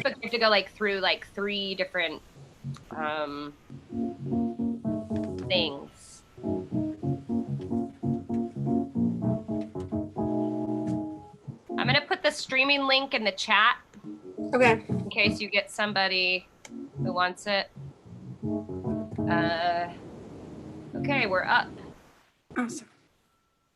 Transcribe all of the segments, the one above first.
Facebook, you have to go like through like 3 different things. I'm gonna put the streaming link in the chat. Okay. In case you get somebody who wants it. Okay, we're up. Awesome.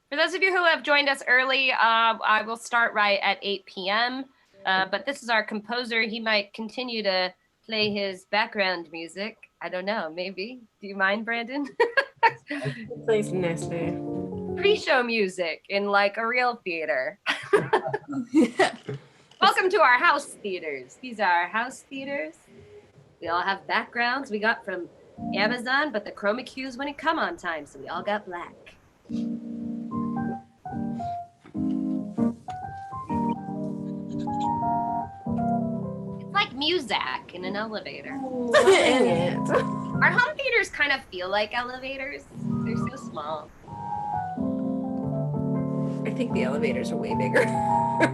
For those of you who have joined us early, I will start right at 8 p.m. But this is our composer. He might continue to play his background music. I don't know, maybe. Do you mind, Brandon? It plays nicely. Pre-show music in like a real theater. Welcome to our house theaters. These are our house theaters. We all have backgrounds we got from Amazon, but the chroma cues wouldn't come on time, so we all got black. It's like Muzak in an elevator. Our home theaters kind of feel like elevators. They're so small. I think the elevators are way bigger.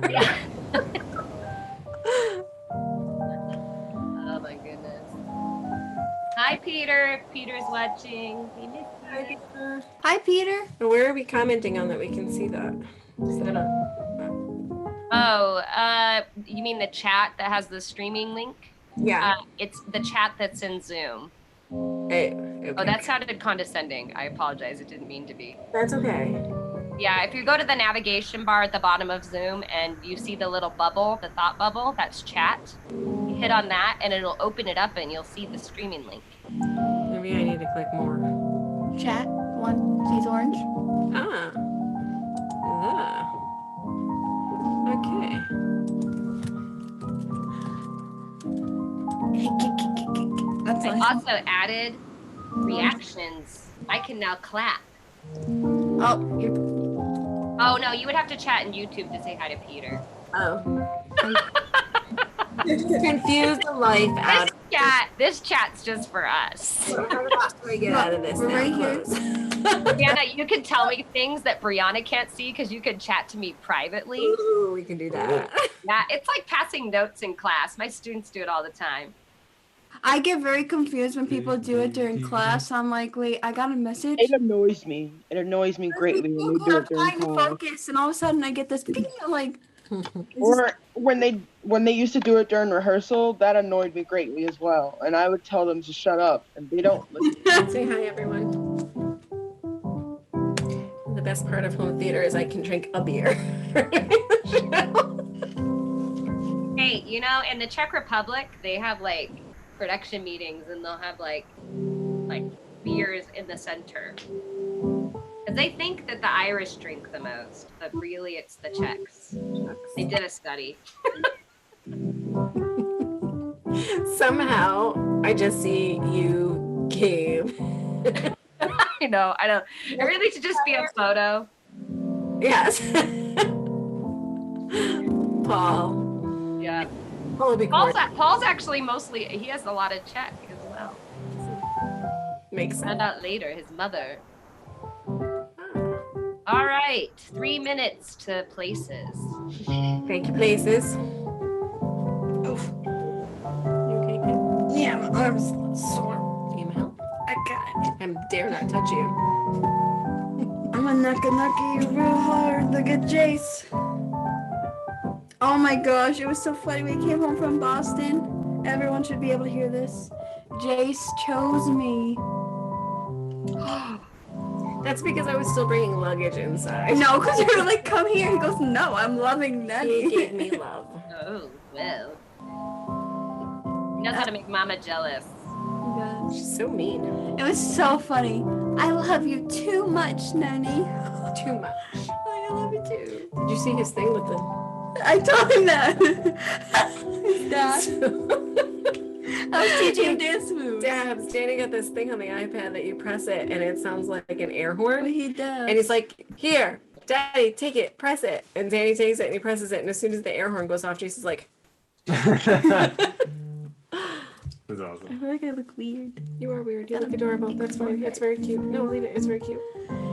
Yeah. Oh my goodness. Hi, Peter. If Peter's watching. We miss you. Hi, Peter. Where are we commenting on that we can see that? Is that Oh, you mean the chat that has the streaming link? Yeah. It's the chat that's in Zoom. Okay. Oh, that sounded condescending. I apologize. It didn't mean to be. That's okay. Yeah, if you go to the navigation bar at the bottom of Zoom and you see the little bubble, the thought bubble, that's chat. You hit on that and it'll open it up and you'll see the streaming link. Maybe I need to click more. Chat. One sees orange. Ah. Okay. That's I nice. also added reactions. I can now clap. Oh, you're... Oh no, you would have to chat in YouTube to say hi to Peter. Oh. Confuse the life out of This chat's just for us. How do I get out of this We're now? right here. Brianna, you can tell me things that Brianna can't see because you can chat to me privately. Ooh, we can do that. Yeah, it's like passing notes in class. My students do it all the time. I get very confused when people do it during class. I'm like, wait, I got a message. It annoys me. It annoys me greatly when they do it during trying to class. focus, and all of a sudden I get this ping. I'm like, Or when they used to do it during rehearsal, that annoyed me greatly as well. And I would tell them to shut up, and they don't listen. Say hi, everyone. The best part of home theater is I can drink a beer. Hey, you know, in the Czech Republic, they have like production meetings and they'll have like beers in the center. Because they think that the Irish drink the most, but really it's the Czechs. They did a study. Somehow, I just see you game. I know. It really should just be a photo. Yes. Paul. Yeah. Paul would be Paul's actually mostly, he has a lot of Czech as well. Makes sense. Found out later, his mother. All right, 3 minutes to places. Thank you, places. oof. You okay, kid? Yeah, my arm's sore. Do you need help? I got it. I dare not touch you. I'm gonna knock you real hard. Look at Jace. Oh my gosh, it was so funny. We came home from Boston. Everyone should be able to hear this. Jace chose me. That's because I was still bringing luggage inside. No, because you were like, come here. He goes, no, I'm loving Nanny. He gave me love. Oh, well. He knows how to make mama jealous. She's so mean. It was so funny. I love you too much, Nanny. Too much. I love you too. Did you see his thing with the... I told him that. Dad. I was teaching him dance moves. Dad, Danny got this thing on the iPad that you press it and it sounds like an air horn. He does. And he's like, here, Daddy, take it, press it. And Danny takes it and he presses it. And as soon as the air horn goes off, Jason's like, That's awesome. I feel like I look weird. you are weird. You look adorable. That's fine. It's very cute. No, leave it. It's very cute.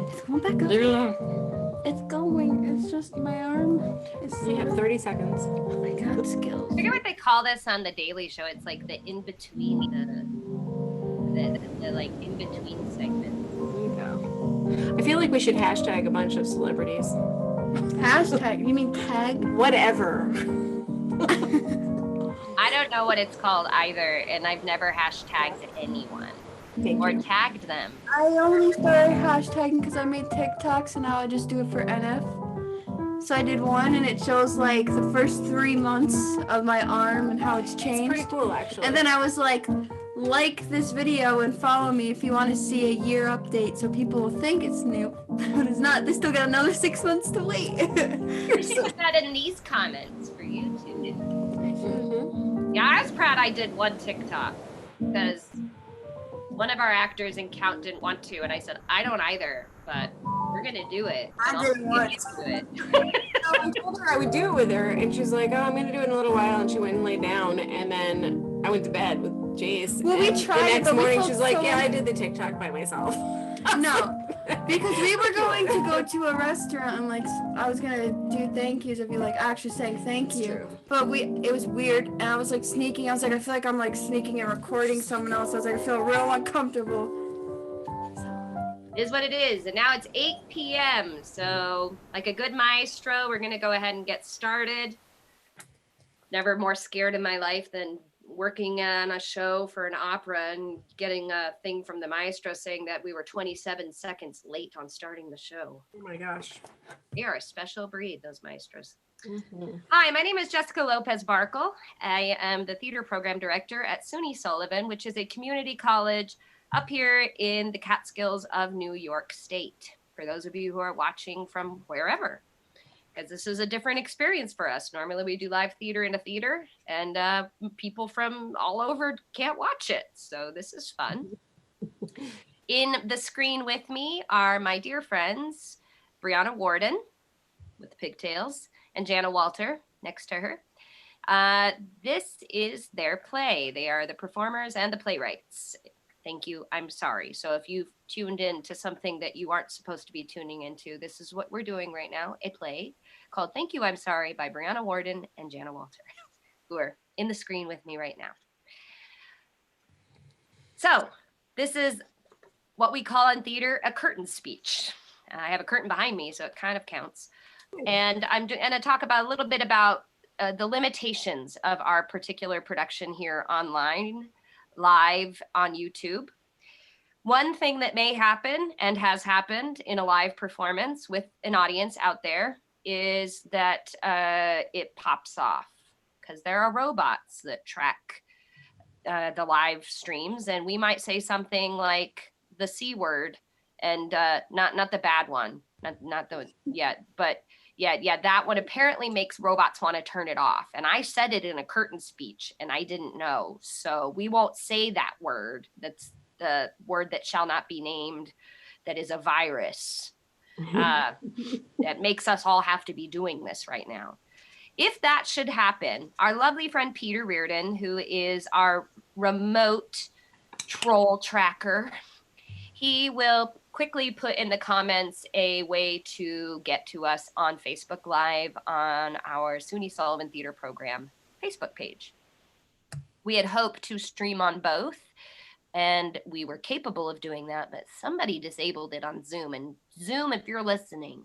It's going back up. Leave it alone. It's going. It's just my arm. It's You have 30 seconds. Oh my god, skills. I forget what they call this on the Daily Show. It's like the in between the like in between segment. Okay. I feel like we should hashtag a bunch of celebrities. Hashtag, you mean tag? Whatever. I don't know what it's called either, and I've never hashtagged anyone Thank or you. tagged them. I only started hashtagging because I made TikToks and now I just do it for NF. So I did one and it shows like the first 3 months of my arm and how it's It's changed. pretty cool, actually. And then I was like this video and follow me if you want to see a year update so people will think it's new. But it's not. They still got another 6 months to wait. I should put that in these comments for YouTube. Mhm. Yeah, I was proud I did one TikTok because one of our actors in Count didn't want to, and I said, I don't either, but we're gonna do it. I And I'll didn't want do it. I told her I would do it with her, and she's like, "Oh, I'm gonna do it in a little while." And she went and laid down, and then I went to bed with Jace. Well, we and tried, the next but we morning. felt She's like, so- "Yeah, I did the TikTok by myself." No, because we were going to go to a restaurant and like I was gonna do thank yous of you like actually saying thank you. True. But it was weird and I was like sneaking. I was like I feel like I'm like sneaking and recording someone else. I was like I feel real uncomfortable. It is what it is. And now it's 8 p.m. So, like a good maestro, we're going to go ahead and get started. Never more scared in my life than working on a show for an opera and getting a thing from the maestro saying that we were 27 seconds late on starting the show. Oh my gosh. They are a special breed, those maestros. Mhm. Hi, my name is Jessica Lopez Barkle. I am the theater program director at SUNY Sullivan, which is a community college up here in the Catskills of New York State. For those of you who are watching from wherever, because this is a different experience for us. Normally we do live theater in a theater and people from all over can't watch it. So this is fun. In the screen with me are my dear friends, Brianna Warden with the pigtails and Jana Walter next to her. This is their play. They are the performers and the playwrights. Thank you. I'm sorry. So if you've tuned in to something that you aren't supposed to be tuning into, this is what we're doing right now. A play called Thank You, I'm Sorry by Brianna Warden and Jana Walter, who are in the screen with me right now. So this is what we call in theater a curtain speech. I have a curtain behind me, so it kind of counts. And I'm going to talk about a little bit about the limitations of our particular production here online, live on YouTube. One thing that may happen and has happened in a live performance with an audience out there is that it pops off because there are robots that track the live streams, and we might say something like the C word and not the bad one, not the but that one apparently makes robots want to turn it off. And I said it in a curtain speech and I didn't know. So we won't say that word. That's the word that shall not be named. That is a virus that makes us all have to be doing this right now. If that should happen, our lovely friend Peter Reardon, who is our remote troll tracker, he will quickly put in the comments a way to get to us on Facebook Live on our SUNY Sullivan Theater Program Facebook page. We had hoped to stream on both, and we were capable of doing that, but somebody disabled it on Zoom. And Zoom, if you're listening,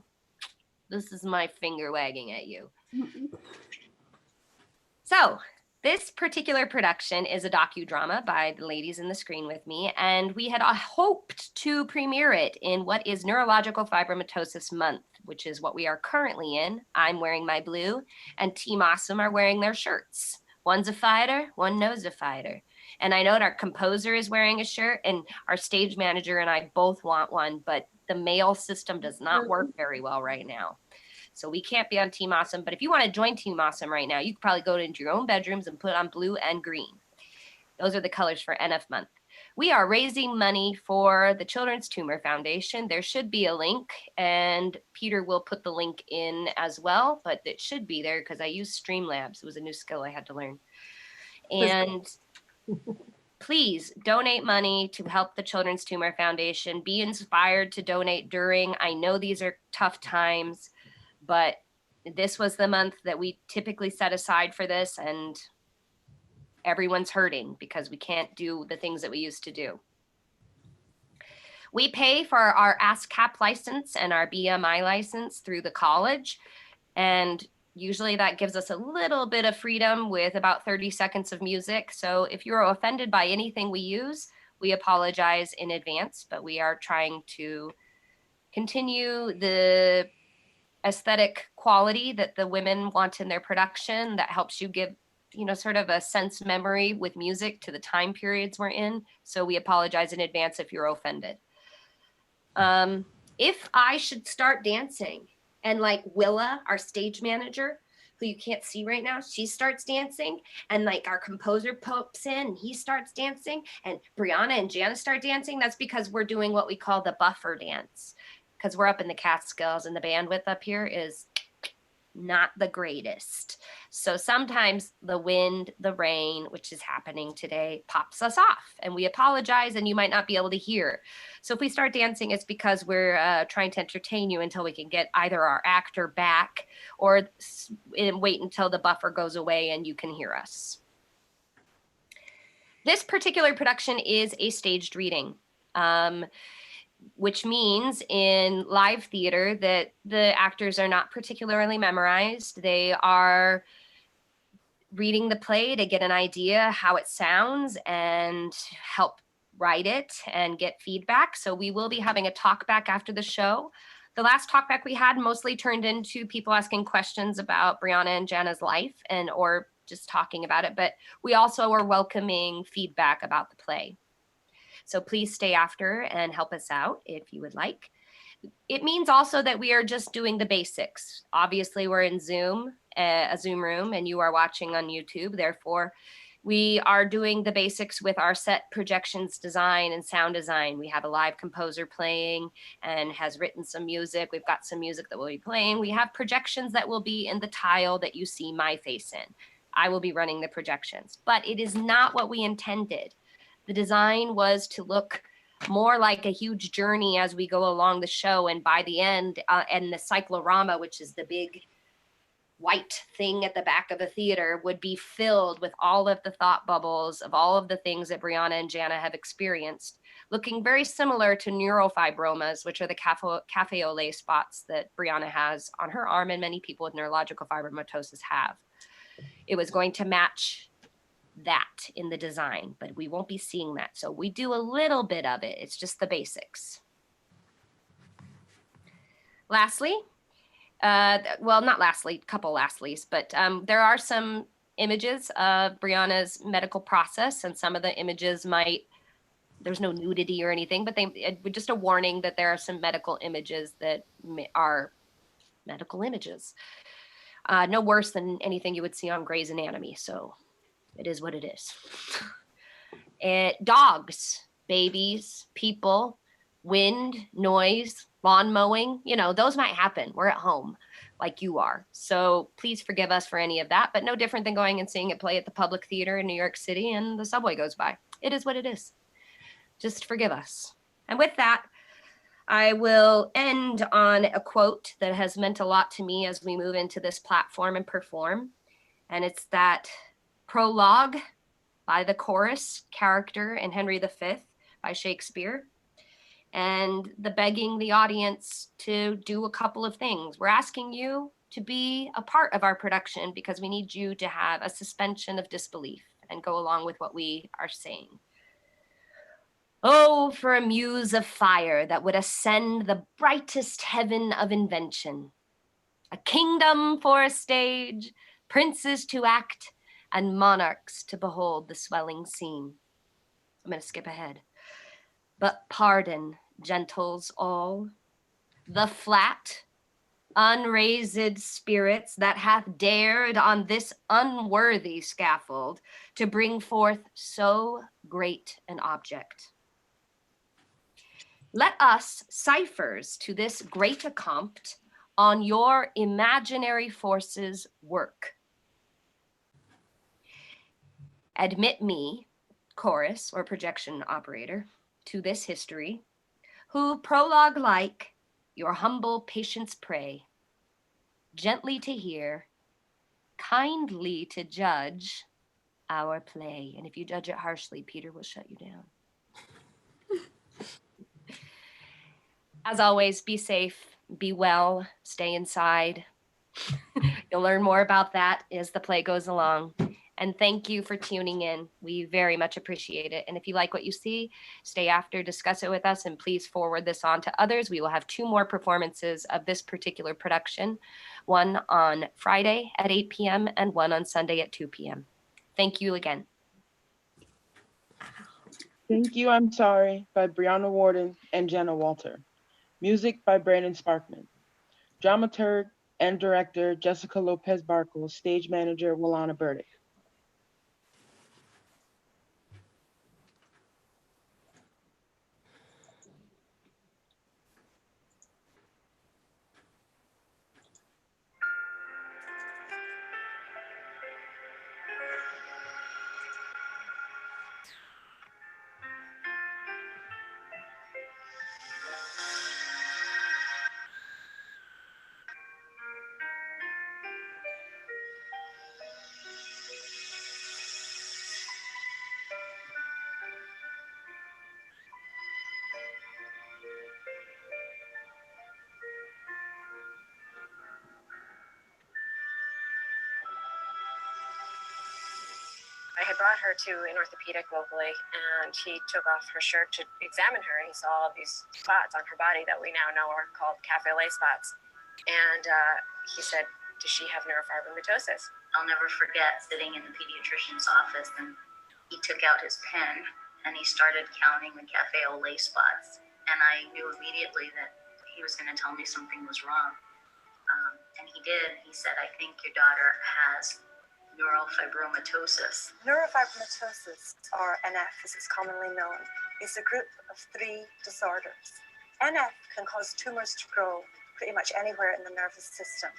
this is my finger wagging at you. So, this particular production is a docudrama by the ladies in the screen with me, and we had hoped to premiere it in what is Neurological Fibromatosis Month, which is what we are currently in. I'm wearing my blue, and Team Awesome are wearing their shirts. One's a fighter, one knows a fighter. And I know our composer is wearing a shirt, and our stage manager and I both want one, but the mail system does not work very well right now. So we can't be on Team Awesome, but if you want to join Team Awesome right now, you could probably go into your own bedrooms and put on blue and green. Those are the colors for NF month. We are raising money for the Children's Tumor Foundation. There should be a link, and Peter will put the link in as well, but it should be there because I use Streamlabs. It was a new skill I had to learn. And please donate money to help the Children's Tumor Foundation. Be inspired to donate during. I know these are tough times, but this was the month that we typically set aside for this, and everyone's hurting because we can't do the things that we used to do. We pay for our ASCAP license and our BMI license through the college. And usually that gives us a little bit of freedom with about 30 seconds of music. So if you're offended by anything we use, we apologize in advance, but we are trying to continue the aesthetic quality that the women want in their production that helps you give, sort of a sense memory with music to the time periods we're in. So we apologize in advance if you're offended. If I should start dancing and like Willa, our stage manager, who you can't see right now, she starts dancing, and like our composer pops in and he starts dancing, and Brianna and Jana start dancing, that's because we're doing what we call the buffer dance, because we're up in the Catskills and the bandwidth up here is not the greatest. So sometimes the wind, the rain, which is happening today, pops us off, and we apologize, and you might not be able to hear. So if we start dancing, it's because we're trying to entertain you until we can get either our actor back or wait until the buffer goes away and you can hear us. This particular production is a staged reading. Which means in live theater that the actors are not particularly memorized. They are reading the play to get an idea how it sounds and help write it and get feedback. So we will be having a talk back after the show. The last talk back we had mostly turned into people asking questions about Brianna and Jana's life or just talking about it, but we also are welcoming feedback about the play. So please stay after and help us out if you would like. It means also that we are just doing the basics. Obviously, we're in Zoom, a Zoom room, and you are watching on YouTube. Therefore, we are doing the basics with our set projections design and sound design. We have a live composer playing and has written some music. We've got some music that we'll be playing. We have projections that will be in the tile that you see my face in. I will be running the projections, but it is not what we intended. The design was to look more like a huge journey as we go along the show. And by the end, and the cyclorama, which is the big white thing at the back of the theater, would be filled with all of the thought bubbles of all of the things that Brianna and Jana have experienced, looking very similar to neurofibromas, which are the cafe au lait spots that Brianna has on her arm and many people with neurological fibromatosis have. It was going to match that in the design, but we won't be seeing that. So we do a little bit of it. It's just the basics. Lastly, well, not lastly, couple lastlies, but there are some images of Brianna's medical process, and some of the images there's no nudity or anything, but just a warning that there are some medical images that are medical images. No worse than anything you would see on Grey's Anatomy. So it is what it is. Dogs, babies, people, wind, noise, lawn mowing, those might happen. We're at home like you are. So please forgive us for any of that, but no different than going and seeing it play at the Public Theater in New York City and the subway goes by. It is what it is. Just forgive us. And with that, I will end on a quote that has meant a lot to me as we move into this platform and perform. And it's that prologue by the chorus character in Henry V by Shakespeare, and the begging the audience to do a couple of things. We're asking you to be a part of our production because we need you to have a suspension of disbelief and go along with what we are saying. Oh, for a muse of fire that would ascend the brightest heaven of invention, a kingdom for a stage, princes to act, and monarchs to behold the swelling scene. I'm going to skip ahead. But pardon, gentles all, the flat, unraised spirits that hath dared on this unworthy scaffold to bring forth so great an object. Let us, ciphers to this great accompt, on your imaginary forces work. Admit me, chorus or projection operator, to this history, who prologue like your humble patience pray, gently to hear, kindly to judge, our play. And if you judge it harshly, Peter will shut you down. As always, be safe, be well, stay inside. You'll learn more about that as the play goes along. And thank you for tuning in. We very much appreciate it. And if you like what you see, stay after, discuss it with us, and please forward this on to others. We will have 2 more performances of this particular production, one on Friday at 8 p.m. and one on Sunday at 2 p.m. Thank you again. Thank You, I'm Sorry by Brianna Warden and Jenna Walter. Music by Brandon Sparkman. Dramaturg and director Jessica Lopez Barkle. Stage manager Wilana Burdick. I had brought her to an orthopedic locally, and he took off her shirt to examine her, and he saw all these spots on her body that we now know are called cafe au lait spots. And he said, does she have neurofibromatosis? I'll never forget sitting in the pediatrician's office, and he took out his pen and he started counting the cafe au lait spots. And I knew immediately that he was going to tell me something was wrong. And he did. He said, I think your daughter has neurofibromatosis. Neurofibromatosis, or NF as it's commonly known, is a group of 3 disorders. NF can cause tumors to grow pretty much anywhere in the nervous system.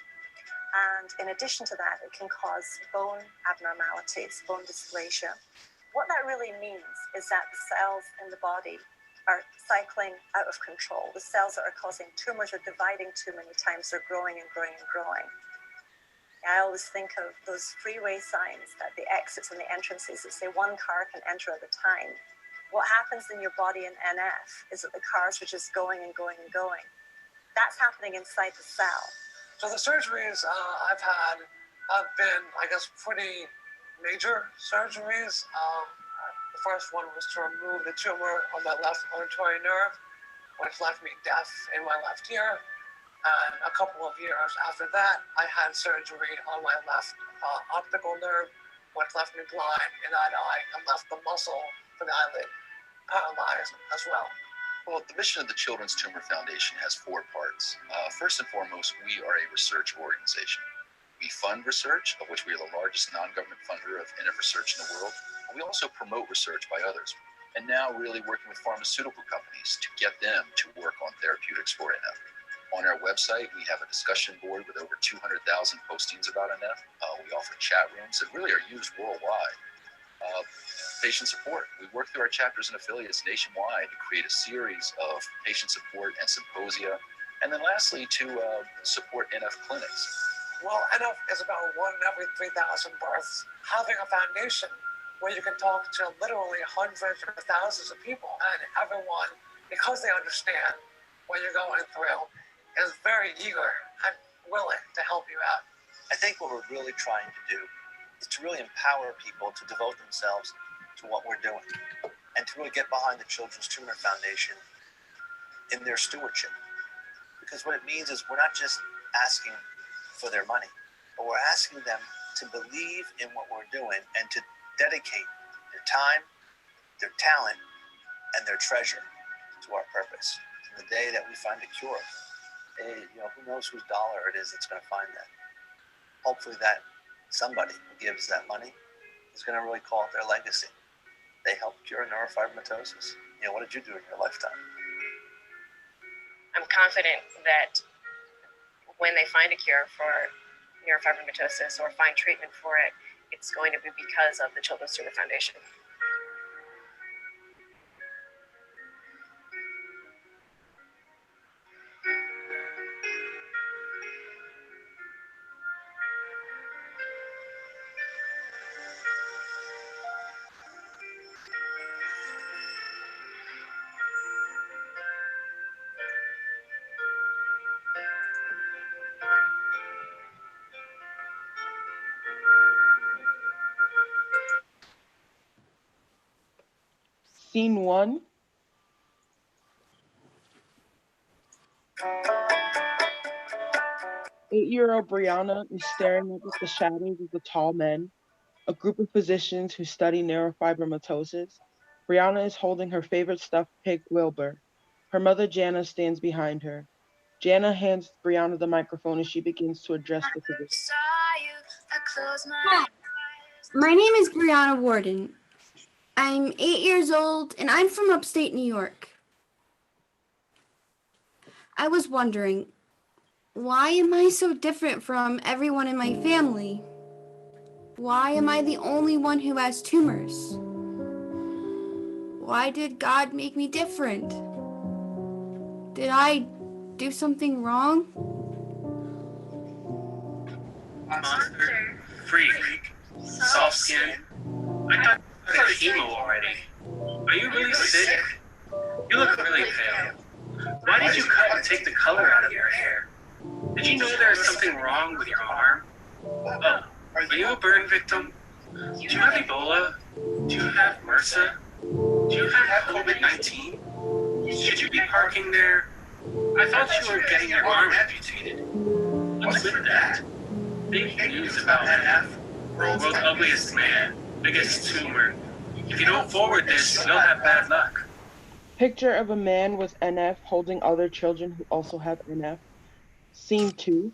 And in addition to that, it can cause bone abnormalities, bone dysplasia. What that really means is that the cells in the body are cycling out of control. The cells that are causing tumors are dividing too many times. They're growing and growing and growing. I always think of those freeway signs that the exits and the entrances that say 1 car can enter at a time. What happens in your body in NF is that the cars are just going and going and going. That's happening inside the cell. So the surgeries I've had have been, I guess, pretty major surgeries. The first one was to remove the tumor on my left auditory nerve, which left me deaf in my left ear. And a couple of years after that, I had surgery on my left optical nerve, which left me blind in that eye and left the muscle for the eyelid paralyzed as well. Well, the mission of the Children's Tumor Foundation has 4 parts. First and foremost, we are a research organization. We fund research, of which we are the largest non-government funder of NF research in the world. We also promote research by others, and now really working with pharmaceutical companies to get them to work on therapeutics for NF. On our website, we have a discussion board with over 200,000 postings about NF. We offer chat rooms that really are used worldwide. Patient support. We work through our chapters and affiliates nationwide to create a series of patient support and symposia. And then lastly, to support NF clinics. Well, NF is about 1 in every 3,000 births. Having a foundation where you can talk to literally hundreds or thousands of people, and everyone, because they understand what you're going through, is very eager and willing to help you out. I think what we're really trying to do is to really empower people to devote themselves to what we're doing and to really get behind the Children's Tumor Foundation in their stewardship. Because what it means is we're not just asking for their money, but we're asking them to believe in what we're doing and to dedicate their time, their talent, and their treasure to our purpose. To the day that we find a cure, who knows whose dollar it is that's going to find that. Hopefully that somebody who gives that money is going to really call it their legacy. They helped cure neurofibromatosis. What did you do in your lifetime? I'm confident that when they find a cure for neurofibromatosis or find treatment for it, it's going to be because of the Children's Tumor Foundation. Scene 1. Eight-year-old Brianna is staring up at the shadows of the tall men, a group of physicians who study neurofibromatosis. Brianna is holding her favorite stuffed pig, Wilbur. Her mother, Jana, stands behind her. Jana hands Brianna the microphone as she begins to address the physician. Hi, my name is Brianna Warden. I'm 8 years old and I'm from upstate New York. I was wondering, why am I so different from everyone in my family? Why am I the only one who has tumors? Why did God make me different? Did I do something wrong? Monster, freak, soft skin. I thought you had chemo already. Are you really sick? You look really pale. Why did you cut and take the color out of your hair? Did you know there is something wrong with your arm? Oh, are you a burn victim? Do you have Ebola? Do you have MRSA? Do you have COVID-19? Should you be parking there? I thought you were getting your arm amputated. What's with that? Big news about NF. World's ugliest man, biggest tumor. If you don't forward this, you'll have bad luck. Picture of a man with NF holding other children who also have NF. Scene 2.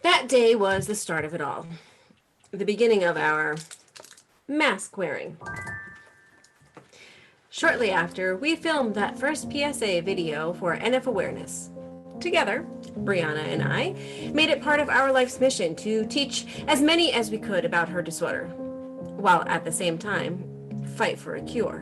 That day was the start of it all. The beginning of our mask wearing. Shortly after, we filmed that first PSA video for NF Awareness. Together, Brianna and I made it part of our life's mission to teach as many as we could about her disorder, while at the same time, fight for a cure.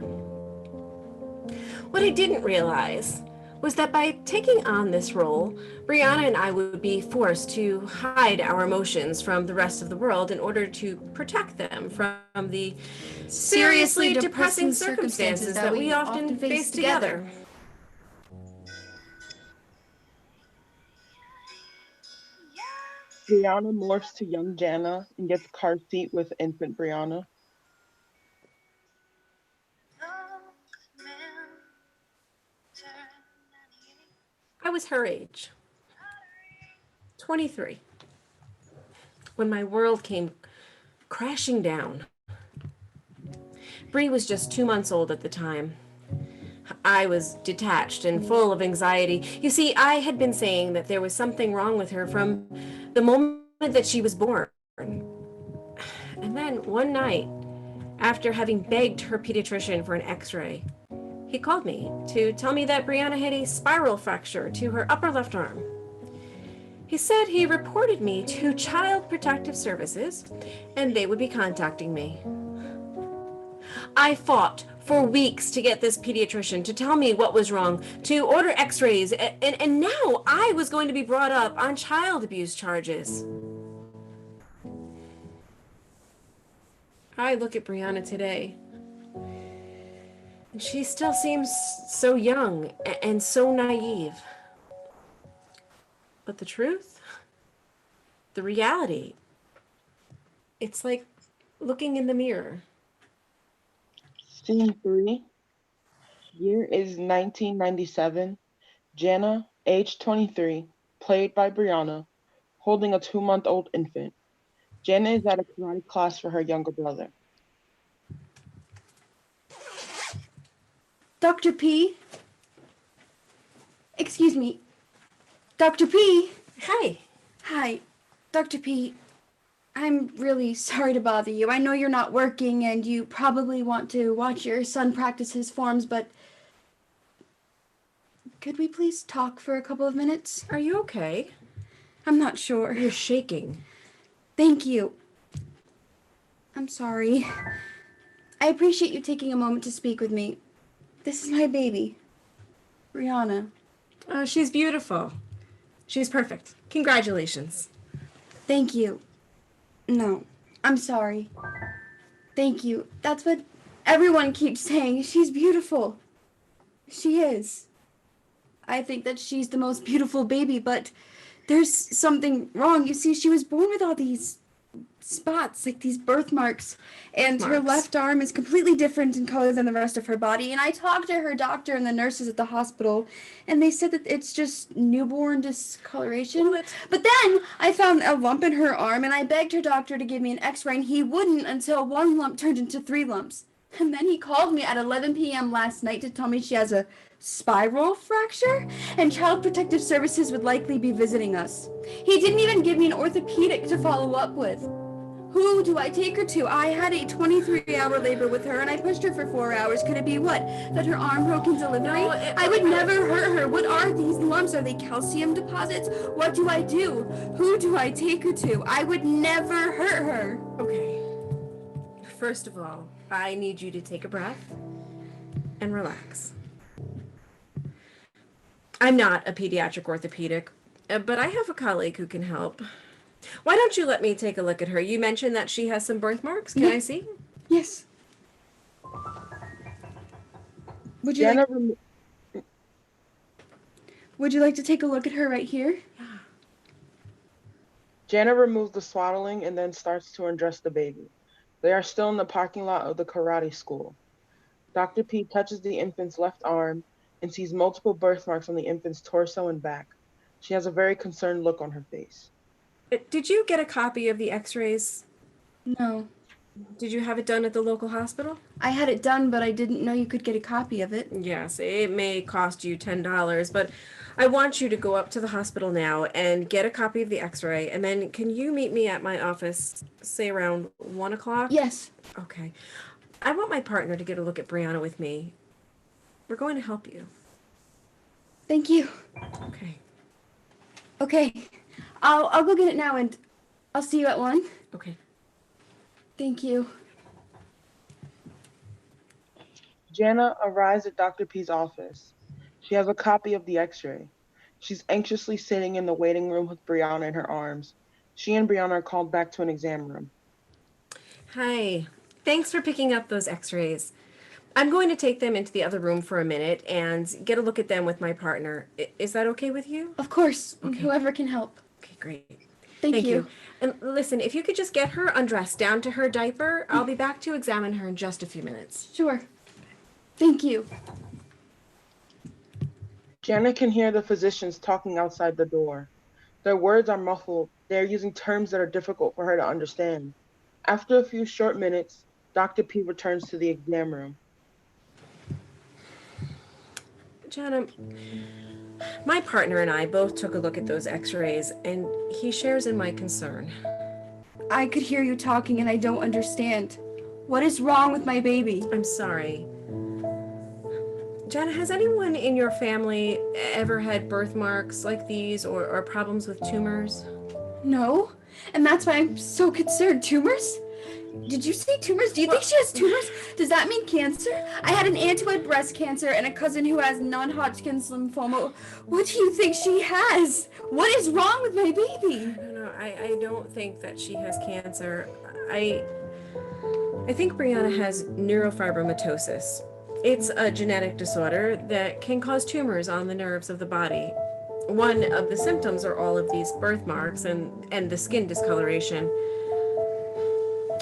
What I didn't realize was that by taking on this role, Brianna and I would be forced to hide our emotions from the rest of the world in order to protect them from the seriously depressing circumstances that we often face together. Brianna morphs to young Jana and gets a car seat with infant Brianna. I was her age, 23, when my world came crashing down. Bree was just 2 months old at the time. I was detached and full of anxiety. You see, I had been saying that there was something wrong with her from the moment that she was born. And then one night, after having begged her pediatrician for an x-ray, he called me to tell me that Brianna had a spiral fracture to her upper left arm. He said he reported me to Child Protective Services and they would be contacting me. I fought for weeks to get this pediatrician to tell me what was wrong, to order x-rays, and now I was going to be brought up on child abuse charges. I look at Brianna today, And she still seems so young and so naive. But the truth, the reality, it's like looking in the mirror. Scene 3. Year is 1997. Jana, age 23, played by Brianna, holding a 2-month-old infant. Jana is at a karate class for her younger brother. Dr. P? Excuse me. Dr. P? Hi. Hi. Dr. P, I'm really sorry to bother you. I know you're not working and you probably want to watch your son practice his forms, but could we please talk for a couple of minutes? Are you okay? I'm not sure. You're shaking. Thank you. I'm sorry. I appreciate you taking a moment to speak with me. This is my baby, Brianna. She's beautiful. She's perfect. Congratulations. Thank you. No, I'm sorry. Thank you. That's what everyone keeps saying. She's beautiful. She is. I think that she's the most beautiful baby, but there's something wrong. You see, she was born with all these spots, like these birthmarks, and her left arm is completely different in color than the rest of her body. And I talked to her doctor and the nurses at the hospital, and they said that it's just newborn discoloration. But then I found a lump in her arm, and I begged her doctor to give me an x-ray, and he wouldn't until one lump turned into 3 lumps. And then he called me at 11 p.m. last night to tell me she has a spiral fracture, and Child Protective Services would likely be visiting us. He didn't even give me an orthopedic to follow up with. Who do I take her to? I had a 23-hour labor with her, and I pushed her for 4 hours. Could it be what? That her arm broke in delivery? No, I would never hurt her. What are these lumps? Are they calcium deposits? What do I do? Who do I take her to? I would never hurt her. Okay. First of all, I need you to take a breath and relax. I'm not a pediatric orthopedic, but I have a colleague who can help. Why don't you let me take a look at her? You mentioned that she has some birthmarks. Can I see? Yes. Would you like to take a look at her right here? Jana removes the swaddling and then starts to undress the baby. They are still in the parking lot of the karate school. Dr. P touches the infant's left arm and sees multiple birthmarks on the infant's torso and back. She has a very concerned look on her face. Did you get a copy of the x-rays? No. Did you have it done at the local hospital? I had it done, but I didn't know you could get a copy of it. Yes, it may cost you $10, but I want you to go up to the hospital now and get a copy of the x-ray, and then can you meet me at my office, say around 1 o'clock? Yes. Okay. I want my partner to get a look at Brianna with me. We're going to help you. Thank you. Okay. Okay. I'll go get it now, and I'll see you at 1. Okay. Thank you. Jana arrives at Dr. P's office. She has a copy of the x-ray. She's anxiously sitting in the waiting room with Brianna in her arms. She and Brianna are called back to an exam room. Hi. Thanks for picking up those x-rays. I'm going to take them into the other room for a minute and get a look at them with my partner. Is that okay with you? Of course. Okay. Whoever can help. Okay, great. Thank you. And listen, if you could just get her undressed down to her diaper, I'll be back to examine her in just a few minutes. Sure. Thank you. Jana can hear the physicians talking outside the door. Their words are muffled. They are using terms that are difficult for her to understand. After a few short minutes, Dr. P returns to the exam room. Jana, my partner and I both took a look at those x-rays, and he shares in my concern. I could hear you talking, and I don't understand. What is wrong with my baby? I'm sorry. Jana, has anyone in your family ever had birthmarks like these or problems with tumors? No, and that's why I'm so concerned. Tumors? Did you say tumors? Do you think she has tumors? Does that mean cancer? I had an aunt who had breast cancer and a cousin who has non-Hodgkin's lymphoma. What do you think she has? What is wrong with my baby? No, I don't think that she has cancer. I think Brianna has neurofibromatosis. It's a genetic disorder that can cause tumors on the nerves of the body. One of the symptoms are all of these birthmarks and the skin discoloration.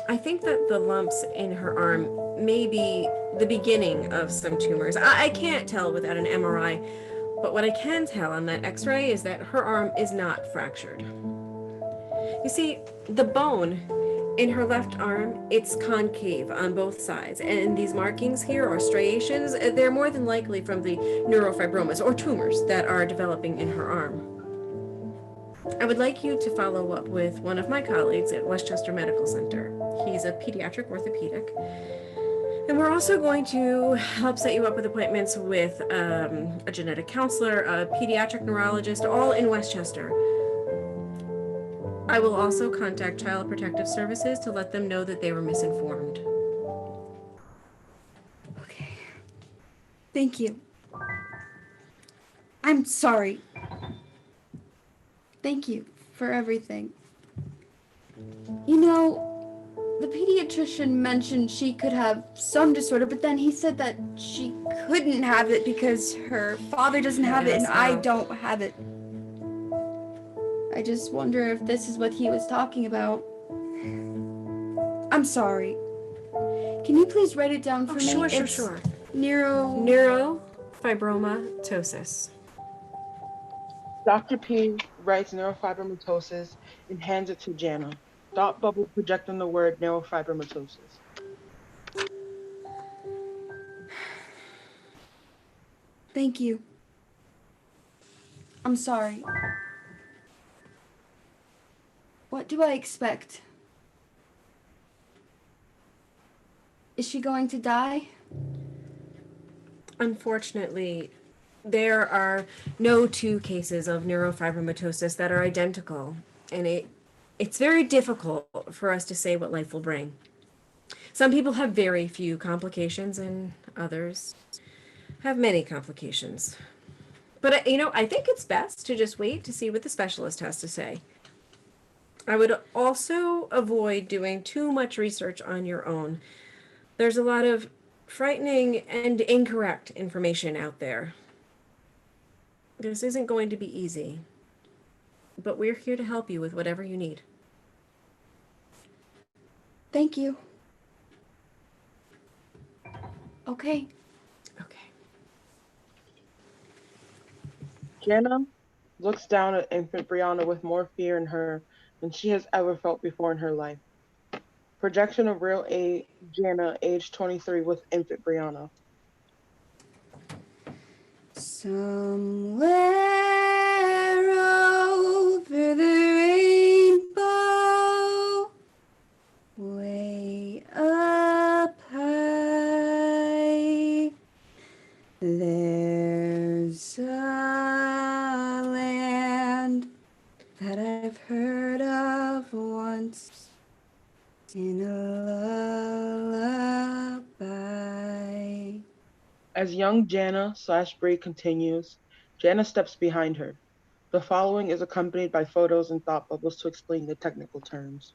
I think that the lumps in her arm may be the beginning of some tumors. I can't tell without an MRI, but what I can tell on that x-ray is that her arm is not fractured. You see, the bone in her left arm, it's concave on both sides, and these markings here are striations. They're more than likely from the neurofibromas or tumors that are developing in her arm. I would like you to follow up with one of my colleagues at Westchester Medical Center. He's a pediatric orthopedic. And we're also going to help set you up with appointments with a genetic counselor, a pediatric neurologist, all in Westchester. I will also contact Child Protective Services to let them know that they were misinformed. Okay. Thank you. I'm sorry. Thank you for everything. You know, the pediatrician mentioned she could have some disorder, but then he said that she couldn't have it because her father doesn't have it and I don't have it. I just wonder if this is what he was talking about. I'm sorry. Can you please write it down for me? Sure. Neurofibromatosis. Dr. P writes neurofibromatosis and hands it to Jana. Thought bubble projecting the word neurofibromatosis. Thank you. I'm sorry. What do I expect? Is she going to die? Unfortunately, there are no two cases of neurofibromatosis that are identical, and it's very difficult for us to say what life will bring. Some people have very few complications and others have many complications. But, I think it's best to just wait to see what the specialist has to say. I would also avoid doing too much research on your own. There's a lot of frightening and incorrect information out there. This isn't going to be easy, but we're here to help you with whatever you need. Thank you. Okay. Jana looks down at infant Brianna with more fear in her than she has ever felt before in her life. Projection of real Jana, age 23, with infant Brianna. Somewhere over the rainbow, way up high, there's a land that I've heard of once in a lullaby. As young Jana / Bree continues, Jana steps behind her. The following is accompanied by photos and thought bubbles to explain the technical terms.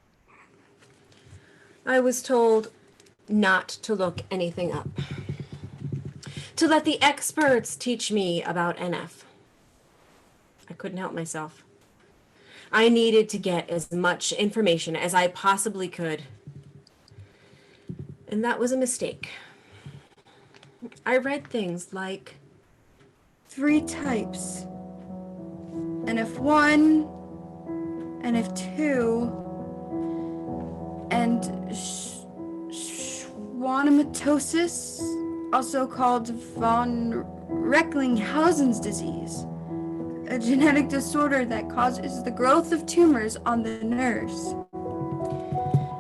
I was told not to look anything up. To let the experts teach me about NF. I couldn't help myself. I needed to get as much information as I possibly could. And that was a mistake. I read things like 3 types. NF1, NF2, and schwannomatosis, also called von Recklinghausen's disease, a genetic disorder that causes the growth of tumors on the nerves.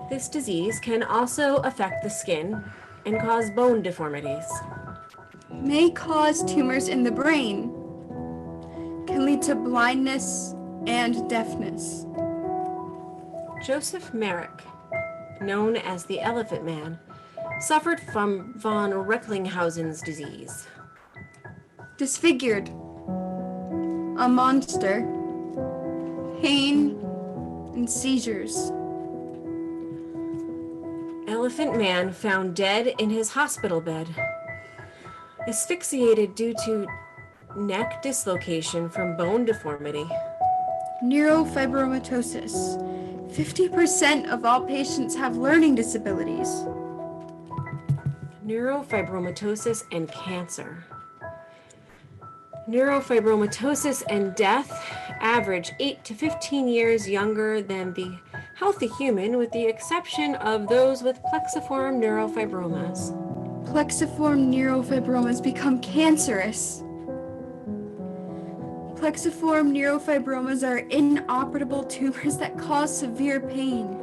This disease can also affect the skin and cause bone deformities. May cause tumors in the brain, can lead to blindness and deafness. Joseph Merrick, known as the Elephant Man, suffered from von Recklinghausen's disease. Disfigured, a monster, pain, and seizures. Elephant Man found dead in his hospital bed. Asphyxiated due to neck dislocation from bone deformity. Neurofibromatosis. 50% of all patients have learning disabilities. Neurofibromatosis and cancer. Neurofibromatosis and death average 8 to 15 years younger than the healthy human, with the exception of those with plexiform neurofibromas. Plexiform neurofibromas become cancerous. Plexiform neurofibromas are inoperable tumors that cause severe pain.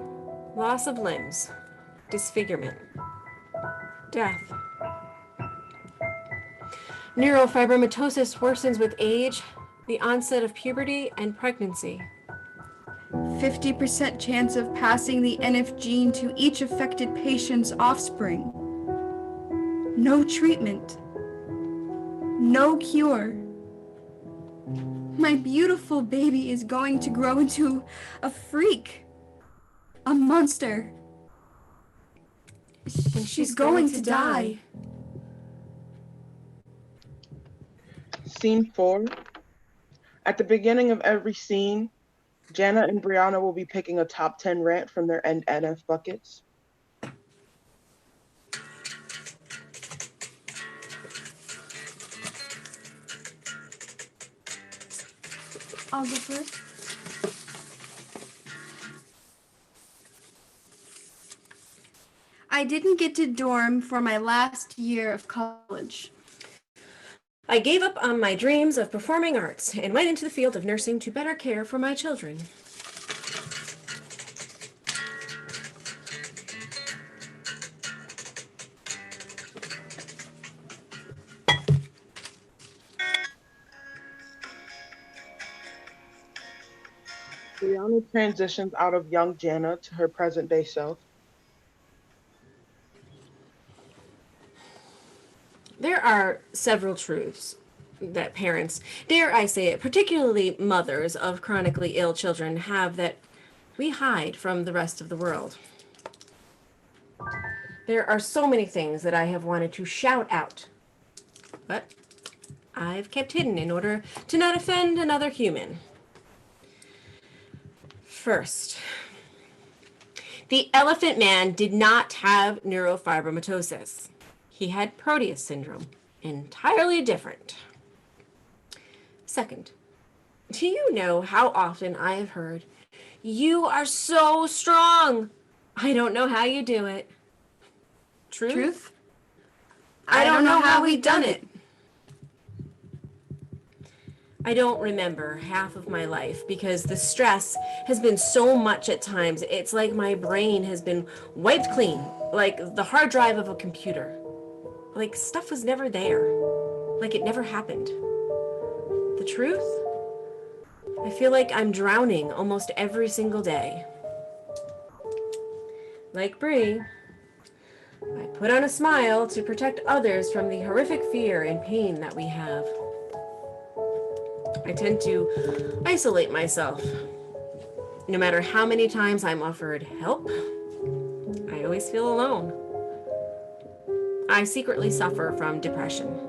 Loss of limbs, disfigurement, death. Neurofibromatosis worsens with age, the onset of puberty, and pregnancy. 50% chance of passing the NF gene to each affected patient's offspring. No treatment. No cure. My beautiful baby is going to grow into a freak. A monster. And She's going to die. Scene 4. At the beginning of every scene, Jana and Brianna will be picking a top 10 rant from their NF buckets. I'll go first. I didn't get to dorm for my last year of college. I gave up on my dreams of performing arts and went into the field of nursing to better care for my children. Brianna transitions out of young Jana to her present-day self. There are several truths that parents, dare I say it, particularly mothers of chronically ill children, have that we hide from the rest of the world. There are so many things that I have wanted to shout out, but I've kept hidden in order to not offend another human. First, the Elephant Man did not have neurofibromatosis. He had Proteus syndrome, entirely different. Second, do you know how often I have heard, "You are so strong. I don't know how you do it." Truth? I don't know how we've done it. I don't remember half of my life because the stress has been so much at times. It's like my brain has been wiped clean, like the hard drive of a computer. Like stuff was never there, like it never happened. The truth? I feel like I'm drowning almost every single day. Like Bree, I put on a smile to protect others from the horrific fear and pain that we have. I tend to isolate myself. No matter how many times I'm offered help, I always feel alone. I secretly suffer from depression.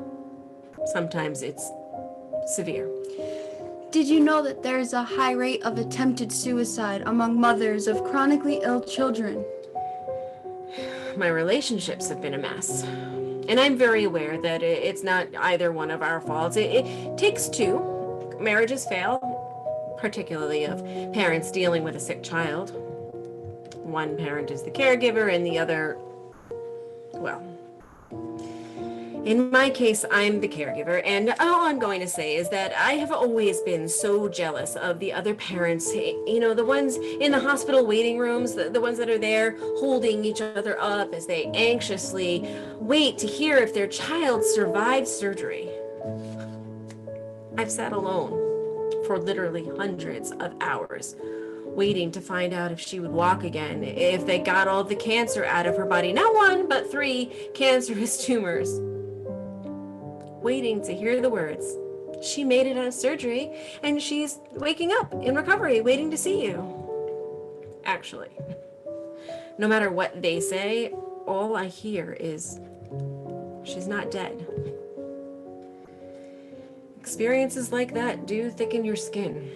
Sometimes it's severe. Did you know that there is a high rate of attempted suicide among mothers of chronically ill children? My relationships have been a mess. And I'm very aware that it's not either one of our faults. It takes two. Marriages fail, particularly of parents dealing with a sick child. One parent is the caregiver and the other, well, in my case, I'm the caregiver, and all I'm going to say is that I have always been so jealous of the other parents, you know, the ones in the hospital waiting rooms, the ones that are there holding each other up as they anxiously wait to hear if their child survived surgery. I've sat alone for literally hundreds of hours, waiting to find out if she would walk again, if they got all the cancer out of her body, not one, but 3 cancerous tumors. Waiting to hear the words, "She made it out of surgery, and she's waking up in recovery, waiting to see you." Actually, no matter what they say, all I hear is, "She's not dead. Experiences like that do thicken your skin.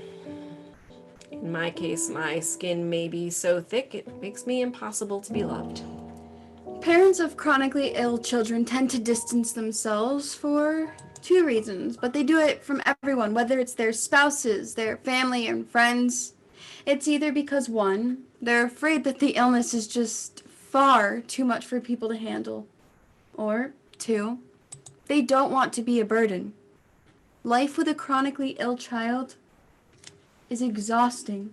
In my case, my skin may be so thick it makes me impossible to be loved. Parents of chronically ill children tend to distance themselves for two reasons, but they do it from everyone, whether it's their spouses, their family, and friends. It's either because, one, they're afraid that the illness is just far too much for people to handle, or two, they don't want to be a burden. Life with a chronically ill child is exhausting.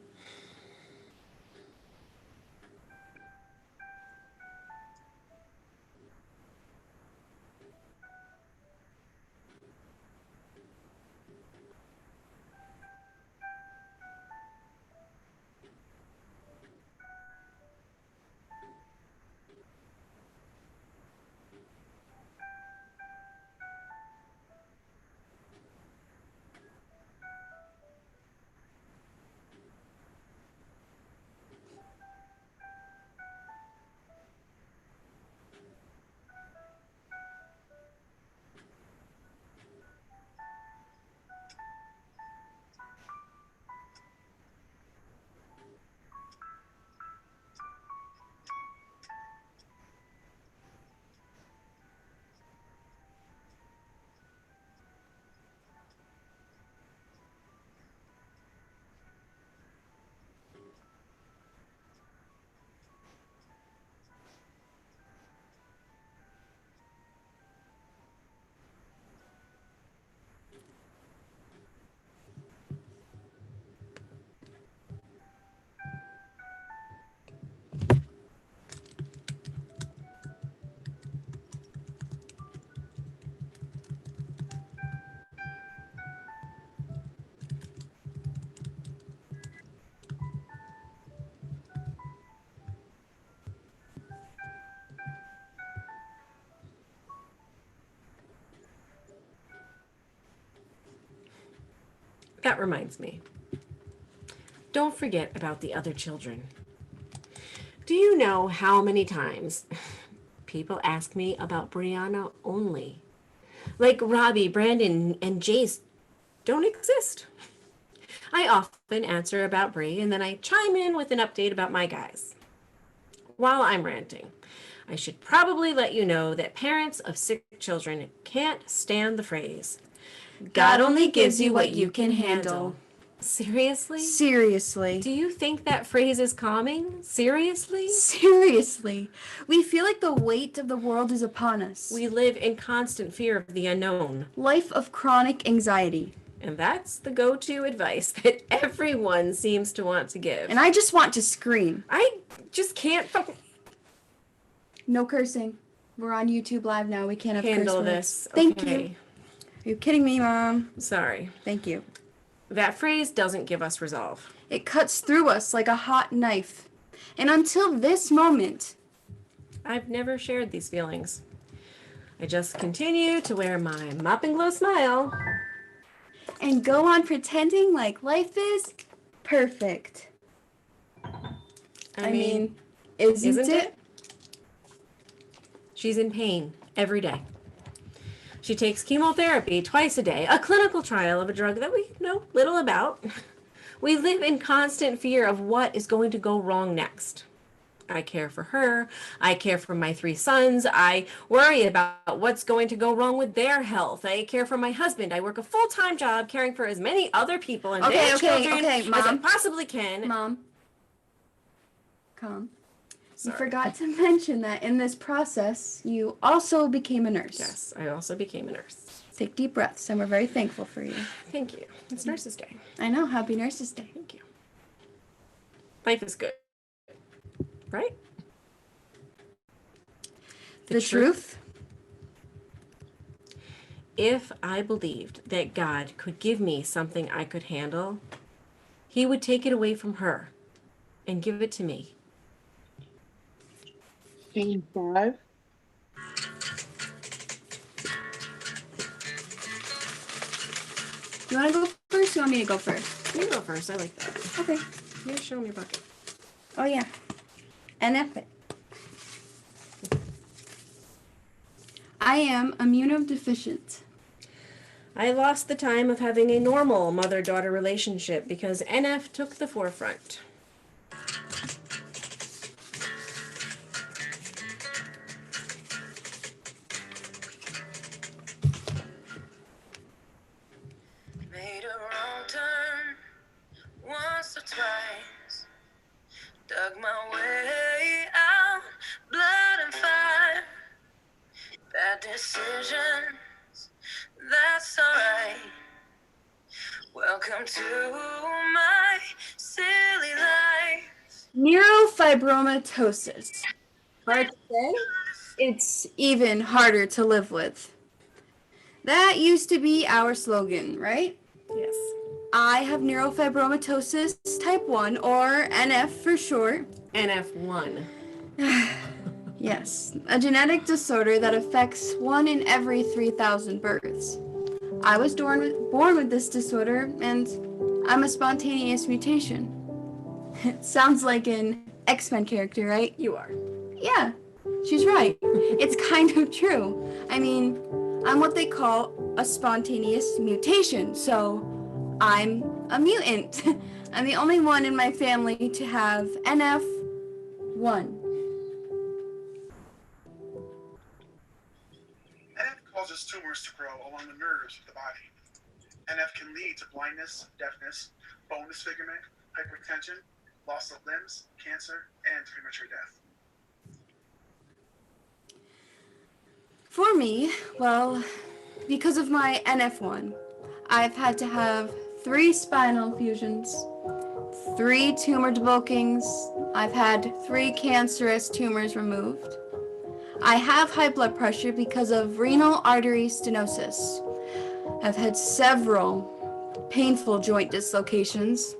That reminds me. Don't forget about the other children. Do you know how many times people ask me about Brianna only? Like Robbie, Brandon, and Jace don't exist. I often answer about Bri, and then I chime in with an update about my guys. While I'm ranting, I should probably let you know that parents of sick children can't stand the phrase, God only gives you what you can handle. Seriously? Seriously. Do you think that phrase is calming? Seriously? Seriously. We feel like the weight of the world is upon us. We live in constant fear of the unknown. Life of chronic anxiety. And that's the go-to advice that everyone seems to want to give. And I just want to scream. I just can't fucking... No cursing. We're on YouTube Live now. We can't have handle curse this. words. Thank Okay. you. Are you kidding me, Mom? Sorry. Thank you. That phrase doesn't give us resolve. It cuts through us like a hot knife. And until this moment, I've never shared these feelings. I just continue to wear my Mop and Glow smile. and go on pretending like life is perfect. I mean, isn't it? She's in pain every day. She takes chemotherapy twice a day, a clinical trial of a drug that we know little about. We live in constant fear of what is going to go wrong next. I care for her. I care for my 3 sons. I worry about what's going to go wrong with their health. I care for my husband. I work a full-time job caring for as many other people and their children as I possibly can. Mom, calm. Sorry. You forgot to mention that in this process, you also became a nurse. Yes, I also became a nurse. Take deep breaths, and we're very thankful for you. Thank you. It's Nurses Day. I know. Happy Nurses Day. Thank you. Life is good. Right? The truth? If I believed that God could give me something I could handle, he would take it away from her and give it to me. Scene 5. You want to go first? You want me to go first? You go first. I like that. Okay. You show me your bucket. Oh, yeah. NF. I am immunodeficient. I lost the time of having a normal mother-daughter relationship because NF took the forefront. Made a wrong turn once or twice. Dug my way out, blood and fire. Bad decisions, that's alright. Welcome to my silly life. Neurofibromatosis. Hard to say. It's even harder to live with. That used to be our slogan, right? Yes. I have neurofibromatosis type 1, or NF for short. NF1. Yes, a genetic disorder that affects 1 in every 3,000 births. I was born with this disorder, and I'm a spontaneous mutation. It sounds like an X-Men character, right? You are. Yeah, she's right. It's kind of true. I mean, I'm what they call a spontaneous mutation, so I'm a mutant. I'm the only one in my family to have NF1. NF causes tumors to grow along the nerves of the body. NF can lead to blindness, deafness, bone disfigurement, hypertension, loss of limbs, cancer, and premature death. For me, well, because of my NF1, I've had to have 3 spinal fusions, 3 tumor debulkings, I've had 3 cancerous tumors removed. I have high blood pressure because of renal artery stenosis. I've had several painful joint dislocations,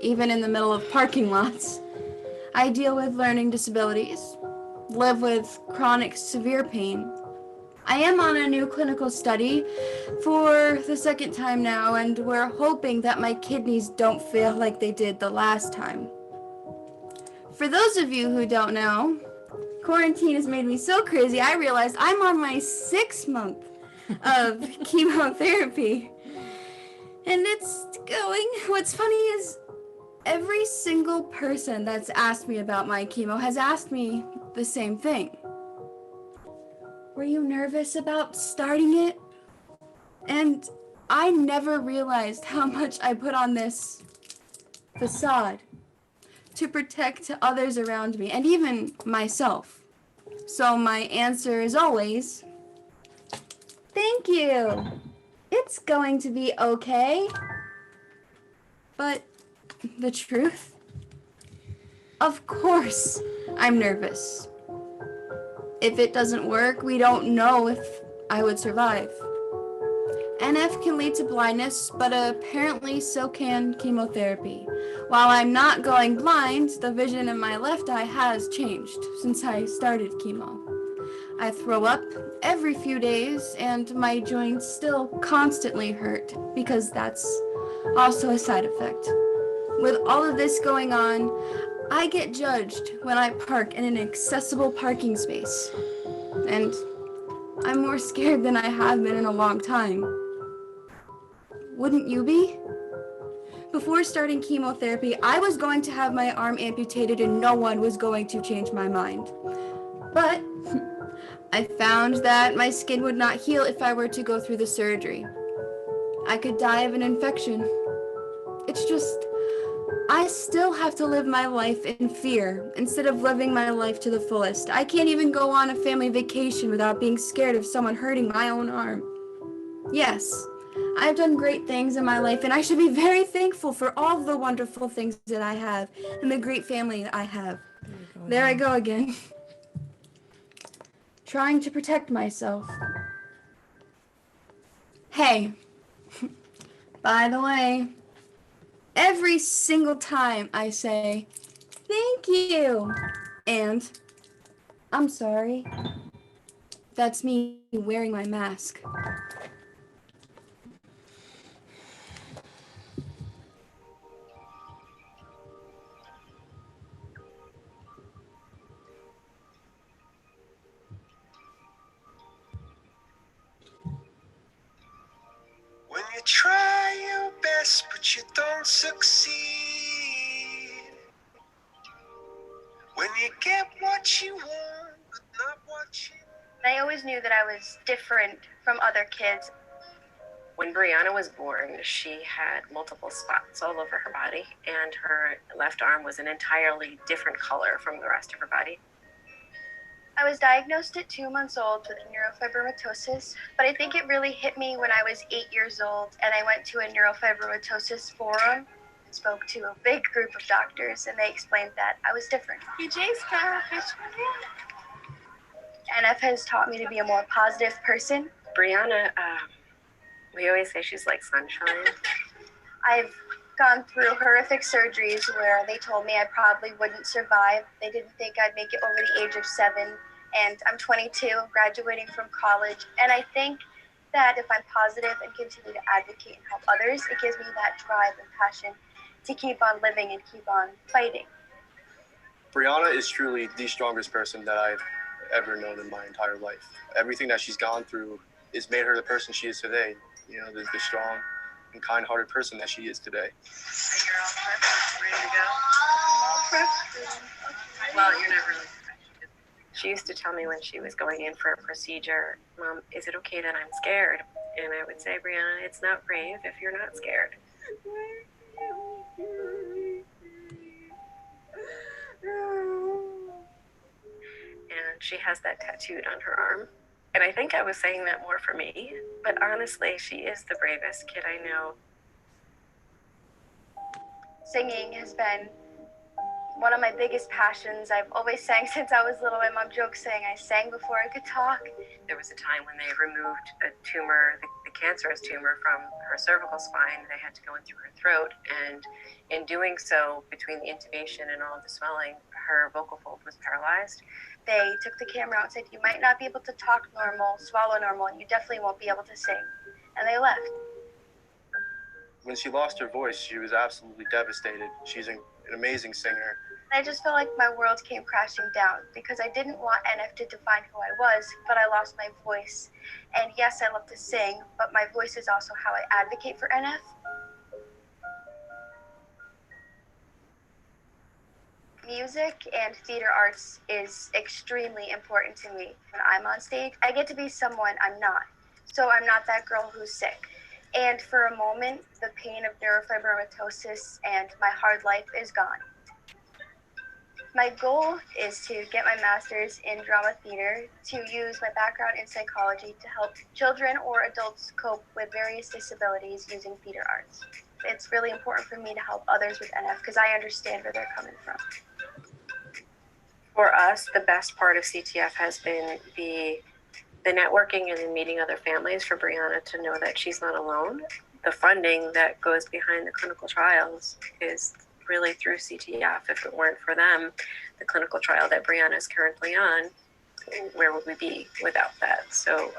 even in the middle of parking lots. I deal with learning disabilities, live with chronic severe pain. I am on a new clinical study for the 2nd time now, and we're hoping that my kidneys don't fail like they did the last time. For those of you who don't know, quarantine has made me so crazy, I realized I'm on my 6th month of chemotherapy. And it's going. What's funny is every single person that's asked me about my chemo has asked me the same thing. Were you nervous about starting it? And I never realized how much I put on this facade to protect others around me, and even myself. So my answer is always, thank you. It's going to be okay. But the truth? Of course I'm nervous. If it doesn't work, we don't know if I would survive. NF can lead to blindness, but apparently so can chemotherapy. While I'm not going blind, the vision in my left eye has changed since I started chemo. I throw up every few days, and my joints still constantly hurt because that's also a side effect. With all of this going on, I get judged when I park in an accessible parking space. And I'm more scared than I have been in a long time. Wouldn't you be? Before starting chemotherapy, I was going to have my arm amputated and no one was going to change my mind. But I found that my skin would not heal if I were to go through the surgery. I could die of an infection. It's just, I still have to live my life in fear instead of living my life to the fullest. I can't even go on a family vacation without being scared of someone hurting my own arm. Yes, I've done great things in my life, and I should be very thankful for all the wonderful things that I have and the great family that I have. There I go again. Trying to protect myself. Hey, by the way, every single time I say, thank you, and I'm sorry, that's me wearing my mask. knew that I was different from other kids. When Brianna was born, she had multiple spots all over her body, and her left arm was an entirely different color from the rest of her body. I was diagnosed at 2 months old with neurofibromatosis, but I think it really hit me when I was 8 years old and I went to a neurofibromatosis forum, spoke to a big group of doctors, and they explained that I was different. Hey, Jace, can I have a picture with you? NF has taught me to be a more positive person. Brianna, we always say she's like sunshine. I've gone through horrific surgeries where they told me I probably wouldn't survive. They didn't think I'd make it over the age of 7. And I'm 22, graduating from college. And I think that if I'm positive and continue to advocate and help others, it gives me that drive and passion to keep on living and keep on fighting. Brianna is truly the strongest person that I've ever known in my entire life. Everything that she's gone through has made her the person she is today. You know, the strong and kind-hearted person that she is today. And you're all prepped, ready to go? Well, you're not really. She used to tell me when she was going in for a procedure, Mom, is it okay that I'm scared? And I would say, Brianna, it's not brave if you're not scared. And she has that tattooed on her arm. And I think I was saying that more for me, but honestly, she is the bravest kid I know. Singing has been one of my biggest passions. I've always sang since I was little. My mom jokes saying I sang before I could talk. There was a time when they removed a tumor, the cancerous tumor from her cervical spine. They had to go in through her throat. And in doing so, between the intubation and all the swelling, her vocal fold was paralyzed. They took the camera out and said, you might not be able to talk normal, swallow normal, and you definitely won't be able to sing. And they left. When she lost her voice, she was absolutely devastated. She's an amazing singer. I just felt like my world came crashing down because I didn't want NF to define who I was, but I lost my voice. And yes, I love to sing, but my voice is also how I advocate for NF. Music and theater arts is extremely important to me. When I'm on stage, I get to be someone I'm not. So I'm not that girl who's sick. And for a moment, the pain of neurofibromatosis and my hard life is gone. My goal is to get my master's in drama theater, to use my background in psychology to help children or adults cope with various disabilities using theater arts. It's really important for me to help others with NF because I understand where they're coming from. For us, the best part of CTF has been the networking and then meeting other families for Brianna to know that she's not alone. The funding that goes behind the clinical trials is really through CTF. If it weren't for them, the clinical trial that Brianna is currently on, where would we be without that? So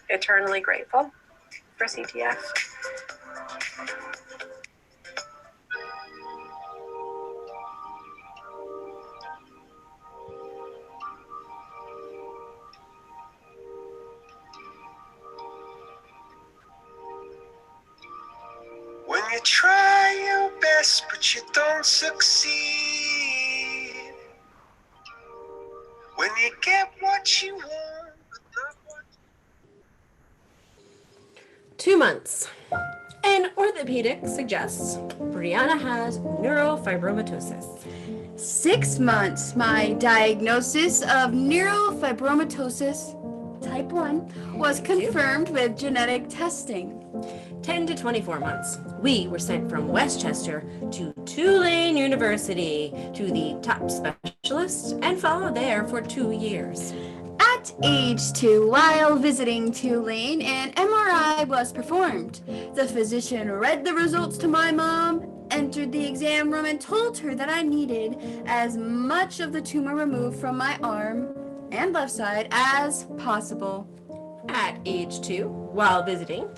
eternally grateful for CTF. When you try your best but you don't succeed, when you get what you want but not what 2 months. An orthopedic suggests Brianna has neurofibromatosis. 6 months. My diagnosis of neurofibromatosis type 1 was confirmed with genetic testing. 10 to 24 months. We were sent from Westchester to Tulane University to the top specialist and followed there for 2 years. At age 2, while visiting Tulane, an MRI was performed. The physician read the results to my mom, entered the exam room, and told her that I needed as much of the tumor removed from my arm and left side as possible. At age 2, while visiting,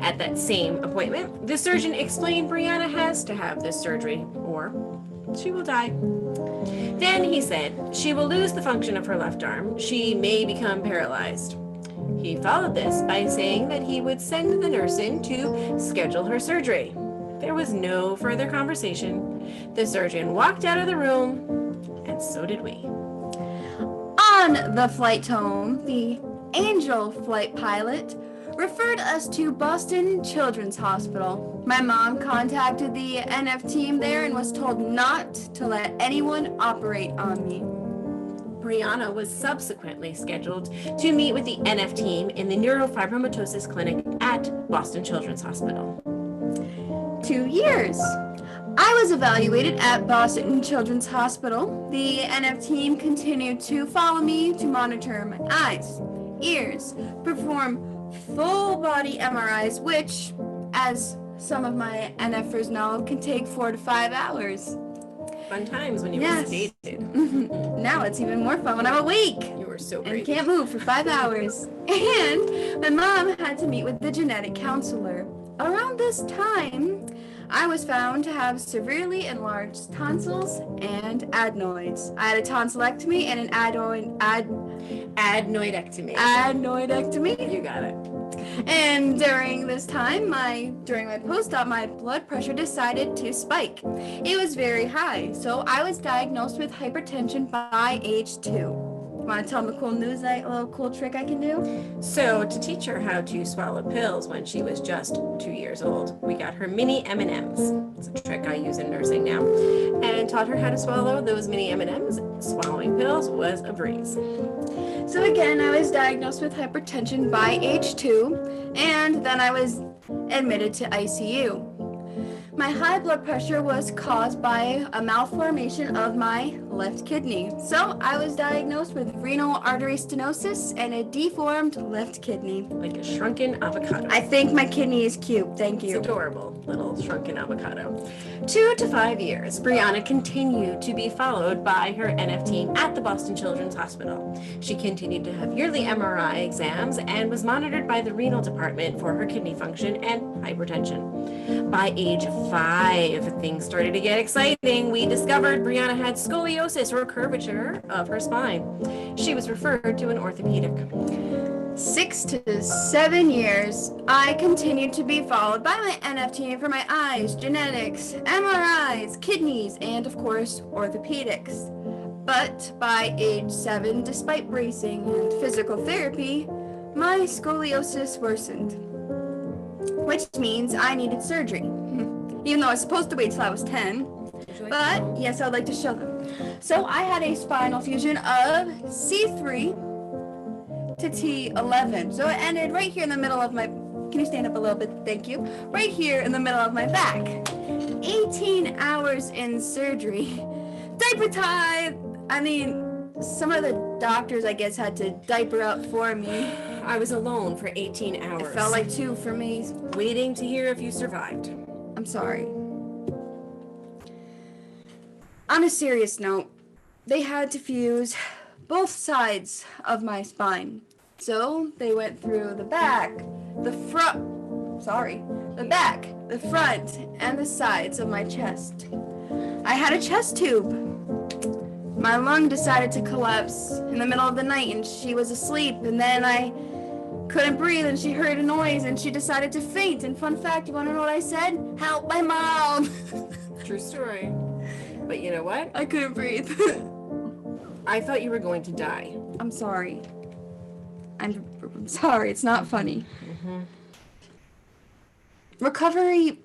at that same appointment, the surgeon explained Brianna has to have this surgery or she will die. Then he said she will lose the function of her left arm. She may become paralyzed. He followed this by saying that he would send the nurse in to schedule her surgery. There was no further conversation. The surgeon walked out of the room, and so did we. On the flight home, the Angel flight pilot referred us to Boston Children's Hospital. My mom contacted the NF team there and was told not to let anyone operate on me. Brianna was subsequently scheduled to meet with the NF team in the neurofibromatosis clinic at Boston Children's Hospital. 2 years. I was evaluated at Boston Children's Hospital. The NF team continued to follow me to monitor my eyes, ears, perform full body MRIs, which, as some of my NFers know, can take 4 to 5 hours. Fun times when you were Yes. sedated. Now it's even more fun when I'm awake You were so and great. can't move for 5 hours. And my mom had to meet with the genetic counselor. Around this time, I was found to have severely enlarged tonsils and adenoids. I had a tonsillectomy and an adenoidectomy. You got it. And during this time, during my post-op, my blood pressure decided to spike. It was very high, so I was diagnosed with hypertension by age 2. Want to tell them a cool news, a little cool trick I can do? So to teach her how to swallow pills when she was just 2 years old, we got her mini M&Ms. It's a trick I use in nursing now, and taught her how to swallow those mini M&Ms. Swallowing pills was a breeze. So again, I was diagnosed with hypertension by age 2, and then I was admitted to ICU. My high blood pressure was caused by a malformation of my left kidney. So I was diagnosed with renal artery stenosis and a deformed left kidney. Like a shrunken avocado. I think my kidney is cute. Thank you. It's adorable, little shrunken avocado. 2 to 5 years, Brianna continued to be followed by her NF team at the Boston Children's Hospital. She continued to have yearly MRI exams and was monitored by the renal department for her kidney function and hypertension. By age 5, things started to get exciting. We discovered Brianna had scoliosis, or curvature of her spine. She was referred to an orthopedic. 6 to 7 years, I continued to be followed by my NF team for my eyes, genetics, MRIs, kidneys, and of course, orthopedics. But by age 7, despite bracing and physical therapy, my scoliosis worsened, which means I needed surgery. Even though I was supposed to wait till I was 10. But yes, I'd like to show them. So I had a spinal fusion of C3 to T11. So it ended right here in the middle of my, can you stand up a little bit? Thank you. Right here in the middle of my back. 18 hours in surgery. Diaper tie. I mean, some of the doctors, I guess, had to diaper up for me. I was alone for 18 hours. It felt like 2 for me. Waiting to hear if you survived. I'm sorry. On a serious note, they had to fuse both sides of my spine. So they went through the back, the back, the front, and the sides of my chest. I had a chest tube. My lung decided to collapse in the middle of the night and she was asleep, and then I couldn't breathe and she heard a noise and she decided to faint. And fun fact, you want to know what I said? Help, my mom. True story. But you know what? I couldn't breathe. I thought you were going to die. I'm sorry. I'm sorry. It's not funny. Mm-hmm. Recovery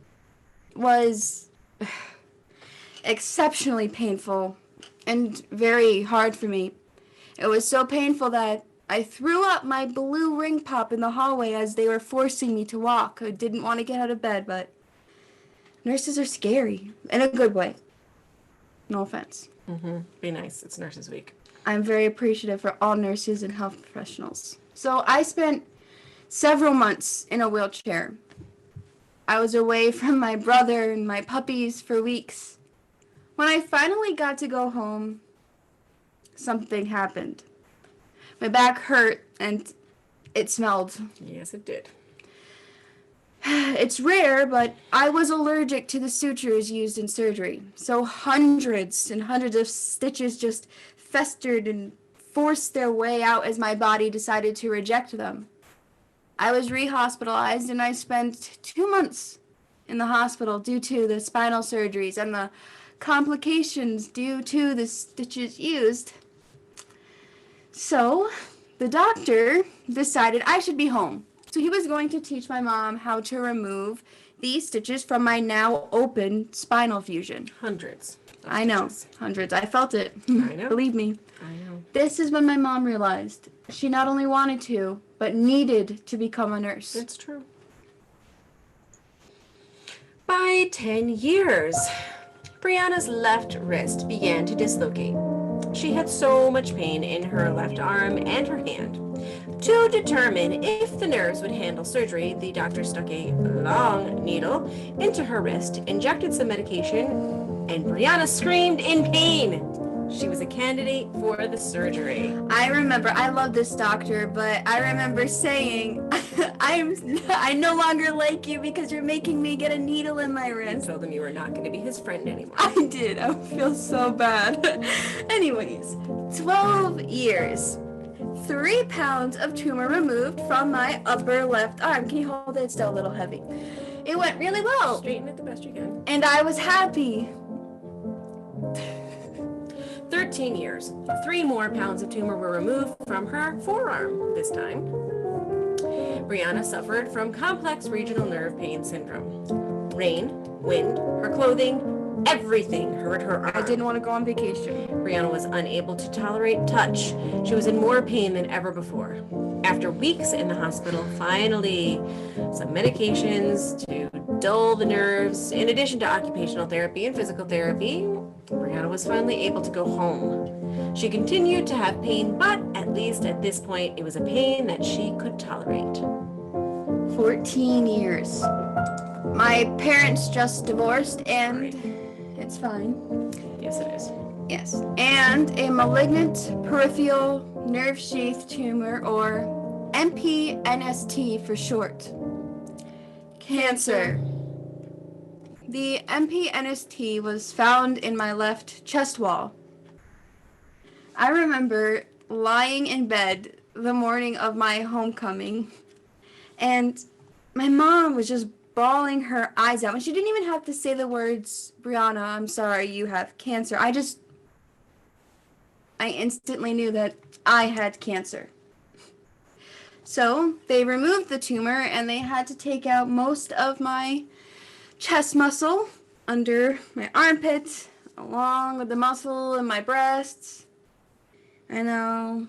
was exceptionally painful and very hard for me. It was so painful that I threw up my blue ring pop in the hallway as they were forcing me to walk. I didn't want to get out of bed, but nurses are scary in a good way. No offense. Mm-hmm. Be nice. It's Nurses Week. I'm very appreciative for all nurses and health professionals. So I spent several months in a wheelchair. I was away from my brother and my puppies for weeks. When I finally got to go home, something happened. My back hurt and it smelled. Yes, it did. It's rare, but I was allergic to the sutures used in surgery. So hundreds and hundreds of stitches just festered and forced their way out as my body decided to reject them. I was rehospitalized and I spent 2 months in the hospital due to the spinal surgeries and the complications due to the stitches used. So, the doctor decided I should be home. So he was going to teach my mom how to remove these stitches from my now open spinal fusion. Hundreds. I know, hundreds. I felt it. I know. Believe me. I know. This is when my mom realized she not only wanted to, but needed to become a nurse. It's true. By 10 years, Brianna's left wrist began to dislocate. She had so much pain in her left arm and her hand. To determine if the nerves would handle surgery, the doctor stuck a long needle into her wrist, injected some medication, and Brianna screamed in pain. She was a candidate for the surgery. I remember, I love this doctor, but I remember saying, I no longer like you because you're making me get a needle in my wrist. Told him you were not going to be his friend anymore. I did. I feel so bad. Anyways, 12 years. 3 pounds of tumor removed from my upper left arm. Can you hold it? It's still a little heavy. It went really well. Straighten it the best you can. And I was happy. 13 years. 3 more pounds of tumor were removed from her forearm this time. Brianna suffered from complex regional nerve pain syndrome. Rain, wind, her clothing, everything hurt her arm. I didn't want to go on vacation. Brianna was unable to tolerate touch. She was in more pain than ever before. After weeks in the hospital, finally, some medications to dull the nerves, in addition to occupational therapy and physical therapy, Brianna was finally able to go home. She continued to have pain, but at least at this point, it was a pain that she could tolerate. 14 years. My parents just divorced, and it's fine. Yes, it is. Yes. And a malignant peripheral nerve sheath tumor, or MPNST for short. Cancer. The MPNST was found in my left chest wall. I remember lying in bed the morning of my homecoming, and my mom was just bawling her eyes out. And she didn't even have to say the words, Brianna, I'm sorry, you have cancer. I instantly knew that I had cancer. So they removed the tumor, and they had to take out most of my chest muscle under my armpit, along with the muscle in my breasts. I know.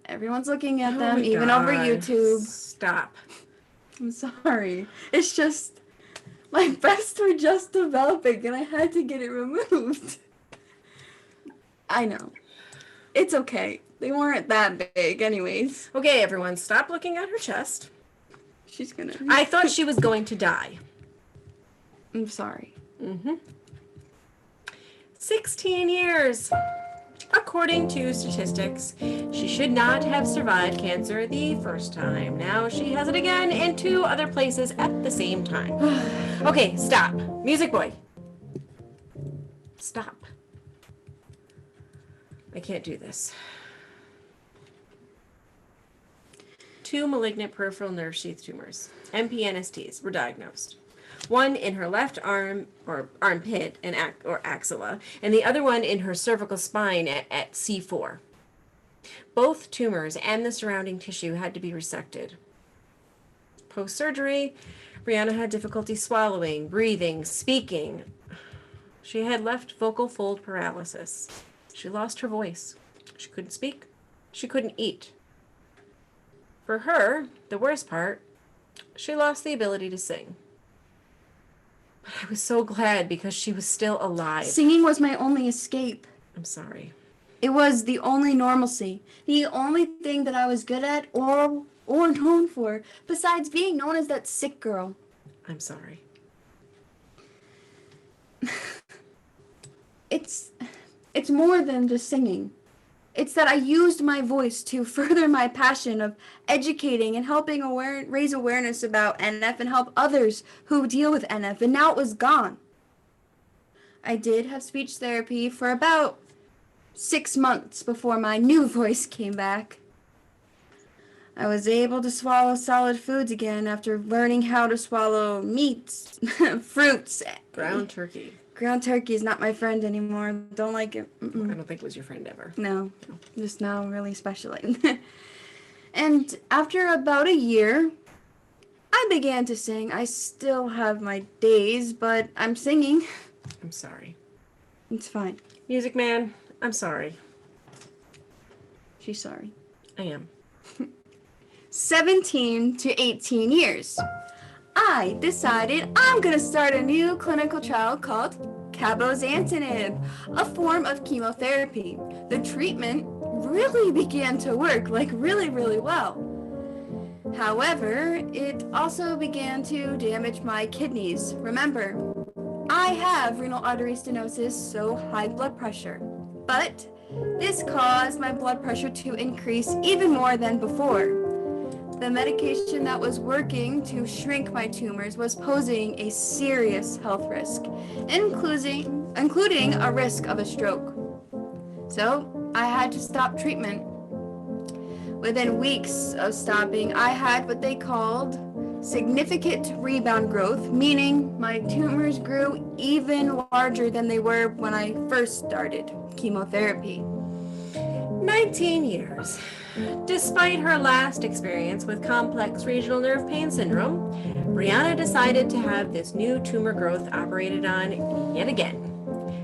Everyone's looking at them, even over YouTube. Stop. I'm sorry. It's just, my breasts were just developing, and I had to get it removed. I know. It's okay. They weren't that big anyways. Okay, everyone, stop looking at her chest. She's gonna... I thought she was going to die. I'm sorry. 16 years. According to statistics, she should not have survived cancer the first time. Now she has it again in 2 other places at the same time. Okay, stop. Music boy. Stop. I can't do this. 2 malignant peripheral nerve sheath tumors, MPNSTs, were diagnosed. One in her left arm or armpit and axilla, and the other one in her cervical spine at C4. Both tumors and the surrounding tissue had to be resected. Post-surgery, Brianna had difficulty swallowing, breathing, speaking. She had left vocal fold paralysis. She lost her voice. She couldn't speak. She couldn't eat. For her, the worst part, she lost the ability to sing. But I was so glad because she was still alive. Singing was my only escape. I'm sorry. It was the only normalcy. The only thing that I was good at or known for, besides being known as that sick girl. I'm sorry. It's more than just singing. It's that I used my voice to further my passion of educating and helping raise awareness about NF and help others who deal with NF, and now it was gone. I did have speech therapy for about 6 months before my new voice came back. I was able to swallow solid foods again after learning how to swallow meats, fruits. Ground turkey. Ground turkey is not my friend anymore. Don't like it. I don't think it was your friend ever. No, just now really special. And after about a year, I began to sing. I still have my days, but I'm singing. I'm sorry. It's fine. Music Man, I'm sorry. She's sorry. I am. 17 to 18 years. I decided I'm going to start a new clinical trial called cabozantinib, a form of chemotherapy. The treatment really began to work, like really, really well. However, it also began to damage my kidneys. Remember, I have renal artery stenosis, so high blood pressure. But this caused my blood pressure to increase even more than before. The medication that was working to shrink my tumors was posing a serious health risk, including a risk of a stroke. So I had to stop treatment. Within weeks of stopping, I had what they called significant rebound growth, meaning my tumors grew even larger than they were when I first started chemotherapy. 19 years. Despite her last experience with complex regional nerve pain syndrome, Brianna decided to have this new tumor growth operated on yet again.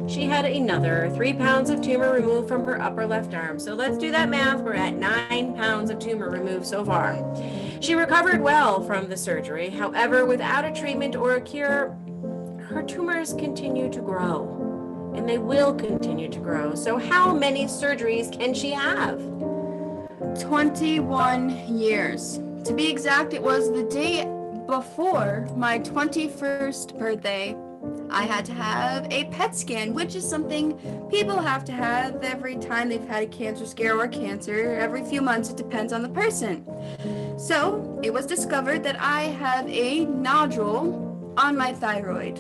She had another 3 pounds of tumor removed from her upper left arm. So let's do that math. We're at 9 pounds of tumor removed so far. She recovered well from the surgery. However, without a treatment or a cure, her tumors continue to grow. And they will continue to grow. So how many surgeries can she have? 21 years. To be exact, it was the day before my 21st birthday. I had to have a PET scan, which is something people have to have every time they've had a cancer scare or cancer. Every few months, it depends on the person. So it was discovered that I have a nodule on my thyroid.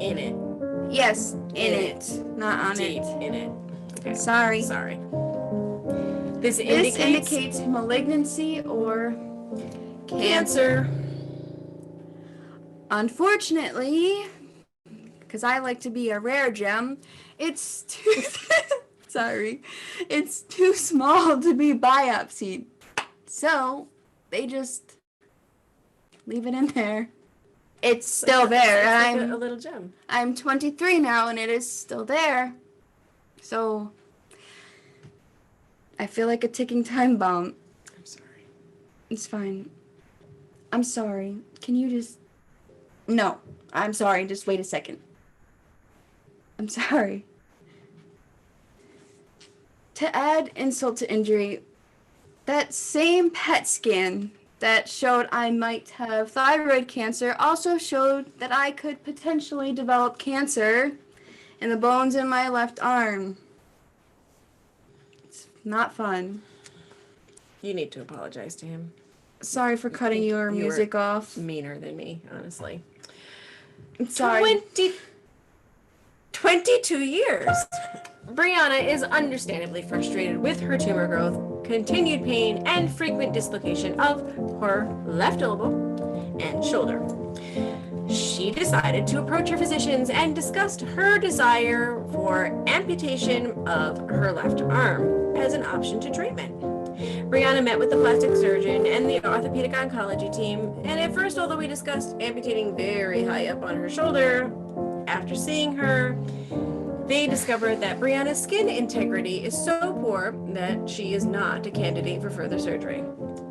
In it. Yes, in it. Not on Deep it. in it. Okay. Sorry. Sorry. This indicates malignancy or cancer. Unfortunately, because I like to be a rare gem, it's too it's too small to be biopsied. So they just leave it in there. It's still there. It's like a little gem. I'm 23 now and it is still there. So I feel like a ticking time bomb. I'm sorry. It's fine. I'm sorry. Can you just... No, I'm sorry. Just wait a second. I'm sorry. To add insult to injury, that same PET scan that showed I might have thyroid cancer also showed that I could potentially develop cancer in the bones in my left arm. It's not fun. You need to apologize to him. Sorry for cutting your music off. Meaner than me, honestly. I'm sorry. 22 years. Brianna is understandably frustrated with her tumor growth, continued pain, and frequent dislocation of her left elbow and shoulder. She decided to approach her physicians and discussed her desire for amputation of her left arm as an option to treatment. Brianna met with the plastic surgeon and the orthopedic oncology team, and at first, although we discussed amputating very high up on her shoulder, after seeing her, they discovered that Brianna's skin integrity is so poor that she is not a candidate for further surgery.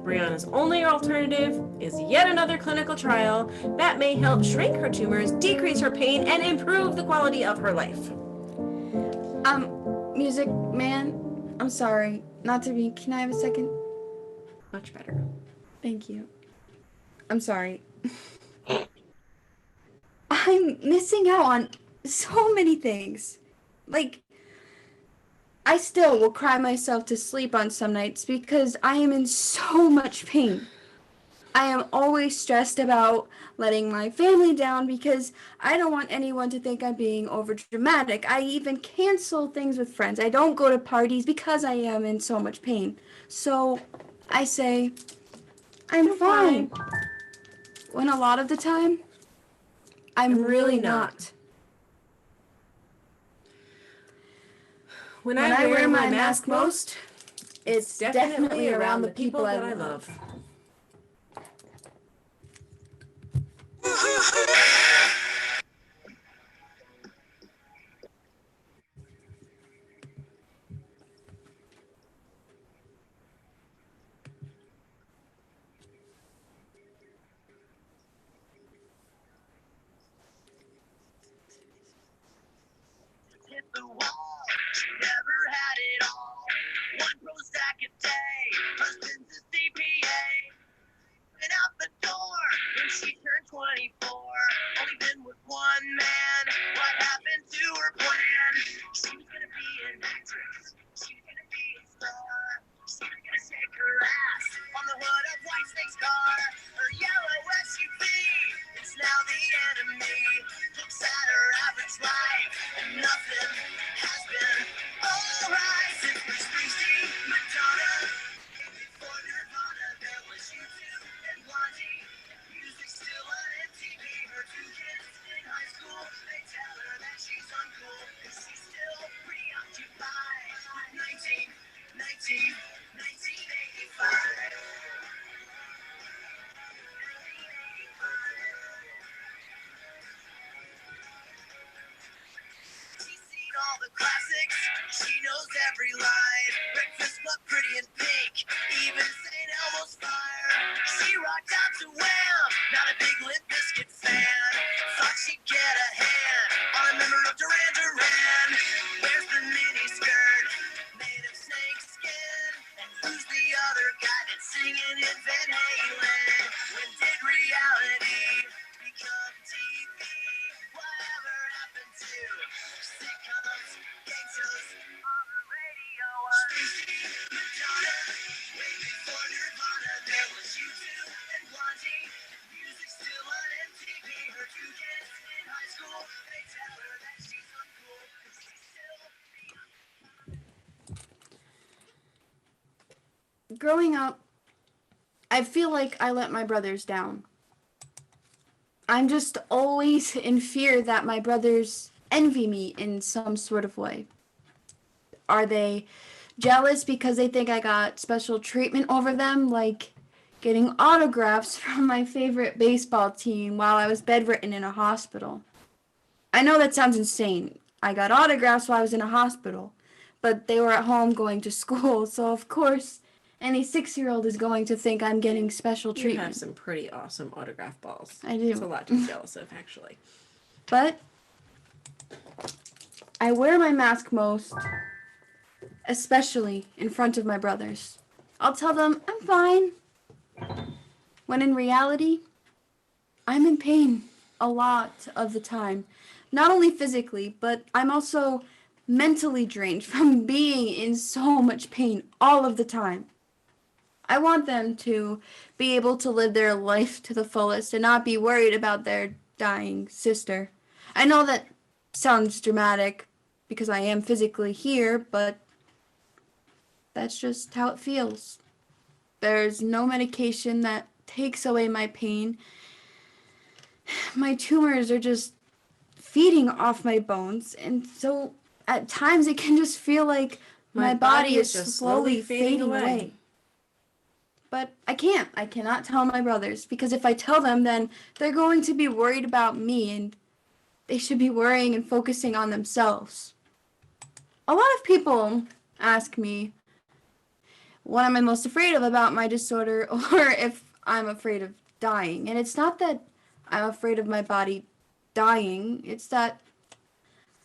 Brianna's only alternative is yet another clinical trial that may help shrink her tumors, decrease her pain, and improve the quality of her life. Music Man, I'm sorry. Not to be, can I have a second? Much better. Thank you. I'm sorry. I'm missing out on so many things. Like, I still will cry myself to sleep on some nights because I am in so much pain. I am always stressed about letting my family down because I don't want anyone to think I'm being overdramatic. I even cancel things with friends. I don't go to parties because I am in so much pain. So I say, I'm fine. When a lot of the time, I'm really not. When I wear my mask most, It's definitely around the people that I love. Hit the wall, she never had it all. One Prozac a day, husband's a CPA. Went out the door when she turned 24. Only been with one man. What happened to her plan? She was gonna be an actress. She was gonna be a star. She was gonna shake her ass on the hood of White Snake's car. Her yellow SUV is now the enemy. Looks at her average life and nothing has been alright since Bruce Springsteen, Madonna. Before Nirvana, there was YouTube and Blondie. Music still on MTV. Her two kids in high school, they tell her that she's uncool, 'cause she's still preoccupied with 1985. She's seen all the classics, she knows every line. Breakfast Club, Pretty in Pink, even St. Elmo's Fire. She rocked out to Wham, not a big Limp Bizkit fan. Thought she'd get a hand on a member of Duran Duran. Where's the mini skirt made of snake skin? And who's the other guy that's singing in Van Halen? When did reality become TV? Whatever happened to sitcoms, game shows on the radio? Springsteen, Madonna, way before Nirvana, there was YouTube and Blondie. Music still on MTV. Her two kids in high school, they tell her that she's uncool, 'cause she's still Growing up, I feel like I let my brothers down. I'm just always in fear that my brothers envy me in some sort of way. Are they jealous because they think I got special treatment over them, like getting autographs from my favorite baseball team while I was bedridden in a hospital? I know that sounds insane. I got autographs while I was in a hospital, but they were at home going to school, so of course any 6-year-old is going to think I'm getting special You treatment. have some pretty awesome autograph balls. I do. It's a lot to be jealous of, actually. But I wear my mask most, especially in front of my brothers. I'll tell them I'm fine, when in reality, I'm in pain a lot of the time. Not only physically, but I'm also mentally drained from being in so much pain all of the time. I want them to be able to live their life to the fullest and not be worried about their dying sister. I know that sounds dramatic because I am physically here, but that's just how it feels. There's no medication that takes away my pain. My tumors are just feeding off my bones, and so at times it can just feel like my body is just slowly fading away. But I cannot tell my brothers, because if I tell them, then they're going to be worried about me, and they should be worrying and focusing on themselves. A lot of people ask me what am I most afraid of about my disorder, or if I'm afraid of dying. And it's not that I'm afraid of my body dying, it's that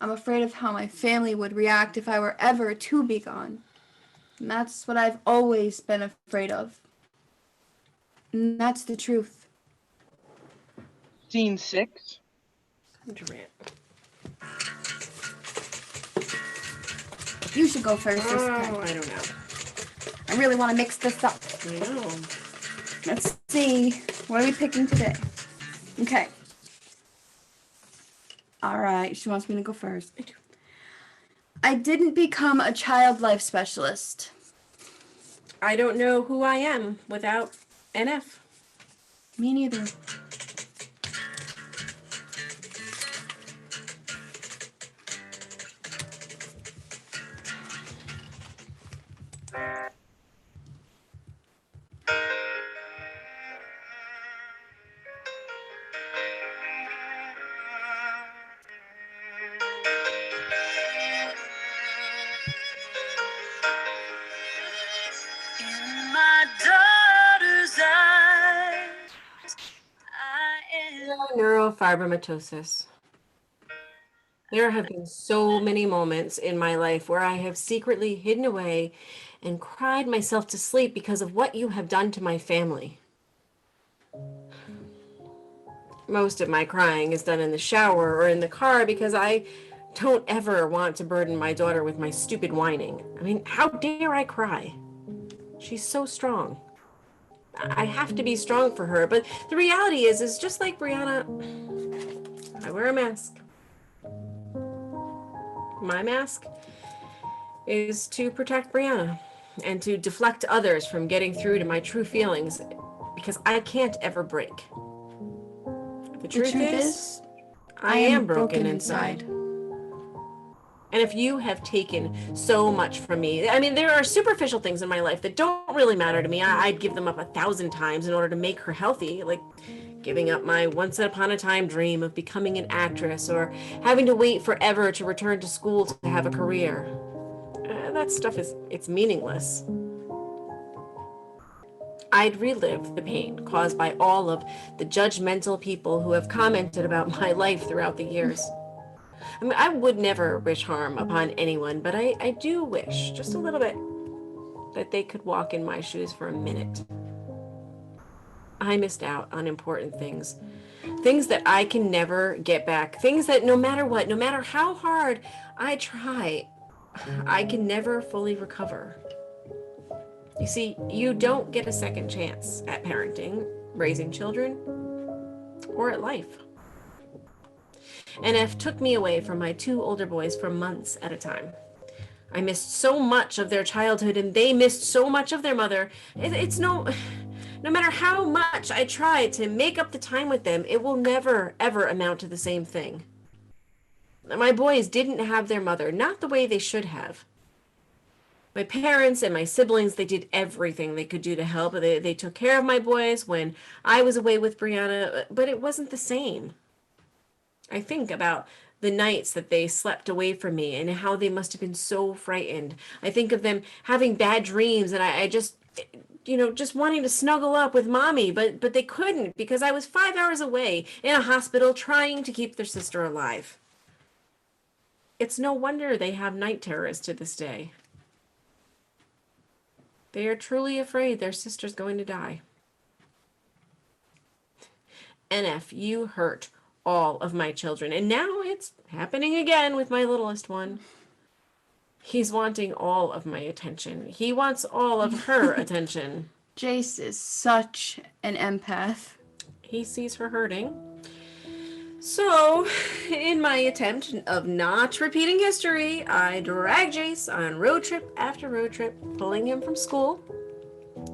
I'm afraid of how my family would react if I were ever to be gone. And that's what I've always been afraid of. And that's the truth. Scene 6. Durant. You should go first this time. I don't know. I really want to mix this up. I know. Let's see. What are we picking today? Okay. All right. She wants me to go first. I didn't become a child life specialist. I don't know who I am without NF. Me neither. neurofibromatosis. There have been so many moments in my life where I have secretly hidden away and cried myself to sleep because of what you have done to my family. Most of my crying is done in the shower or in the car because I don't ever want to burden my daughter with my stupid whining. I mean, how dare I cry? She's so strong. I have to be strong for her, but the reality is just like Brianna, I wear a mask. My mask is to protect Brianna and to deflect others from getting through to my true feelings because I can't ever break. The truth is, I am broken inside. And if you have taken so much from me, I mean, there are superficial things in my life that don't really matter to me. I'd give them up 1,000 times in order to make her healthy, like giving up my once upon a time dream of becoming an actress or having to wait forever to return to school to have a career. That stuff it's meaningless. I'd relive the pain caused by all of the judgmental people who have commented about my life throughout the years. I mean, I would never wish harm upon anyone, but I do wish, just a little bit, that they could walk in my shoes for a minute. I missed out on important things. Things that I can never get back. Things that no matter what, no matter how hard I try, I can never fully recover. You see, you don't get a second chance at parenting, raising children, or at life. NF took me away from my 2 older boys for months at a time. I missed so much of their childhood and they missed so much of their mother. No matter how much I try to make up the time with them, it will never, ever amount to the same thing. My boys didn't have their mother, not the way they should have. My parents and my siblings, they did everything they could do to help. They took care of my boys when I was away with Brianna, but it wasn't the same. I think about the nights that they slept away from me and how they must have been so frightened. I think of them having bad dreams and I just, just wanting to snuggle up with mommy, but they couldn't because I was 5 hours away in a hospital trying to keep their sister alive. It's no wonder they have night terrors to this day. They are truly afraid their sister's going to die. NF, you hurt all of my children, and now it's happening again with my littlest one. He's wanting all of my attention. He wants all of her attention. Jace is such an empath. He sees her hurting. So, in my attempt of not repeating history, I drag Jace on road trip after road trip, pulling him from school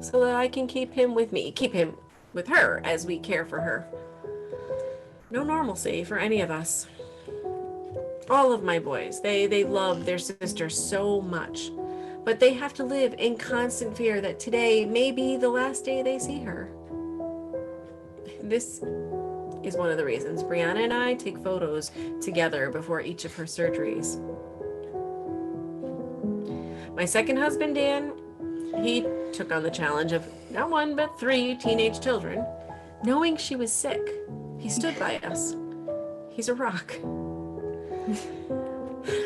so that I can keep him with me, keep him with her as we care for her. No normalcy for any of us. All of my boys, they love their sister so much, but they have to live in constant fear that today may be the last day they see her. This is one of the reasons Brianna and I take photos together before each of her surgeries. My second husband, Dan, he took on the challenge of not 1, but 3 teenage children. Knowing she was sick, he stood by us. He's a rock.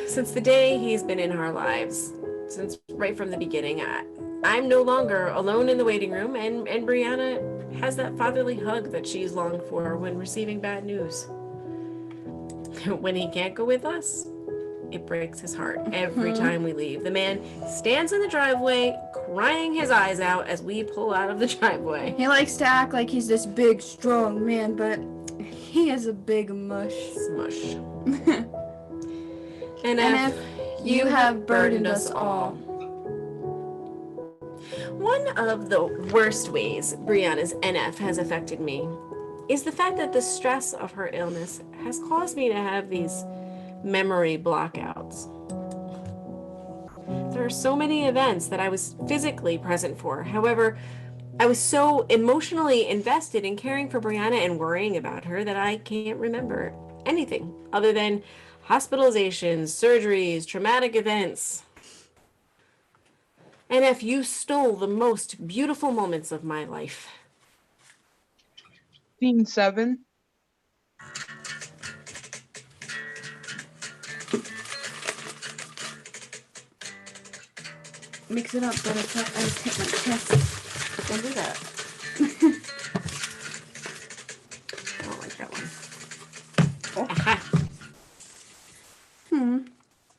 Since the day he's been in our lives, since right from the beginning, I'm no longer alone in the waiting room, and Brianna has that fatherly hug that she's longed for when receiving bad news. When he can't go with us, it breaks his heart every time we leave. The man stands in the driveway, crying his eyes out as we pull out of the driveway. He likes to act like he's this big, strong man, but he is a big mush. Smush. And if you have burdened us all. One of the worst ways Brianna's NF has affected me is the fact that the stress of her illness has caused me to have these memory blockouts. There are so many events that I was physically present for. However, I was so emotionally invested in caring for Brianna and worrying about her that I can't remember anything other than hospitalizations, surgeries, traumatic events. And if you stole the most beautiful moments of my life. Scene 7. mix it up, but I just hit my chest. Don't do that. I don't like that one. Aha.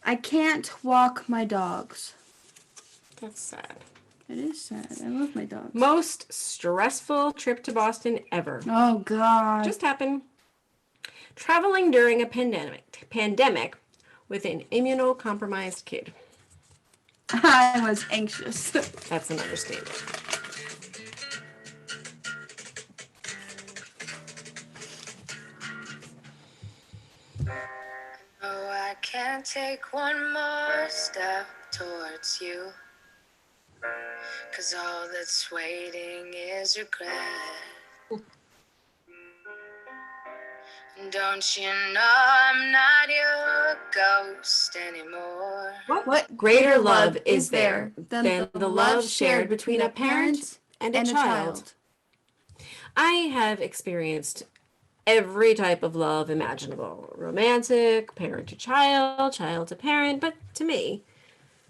I can't walk my dogs. That's sad. It is sad. I love my dogs. Most stressful trip to Boston ever. Oh, God. Just happened. Traveling during a pandemic with an immunocompromised kid. I was anxious. That's an understatement. Oh, I can't take one more step towards you, 'cause all that's waiting is regret. Don't you know I'm not your ghost anymore? What Greater love is there than the love shared between a parent and a child? I have experienced every type of love imaginable. Romantic, parent to child, child to parent, but to me,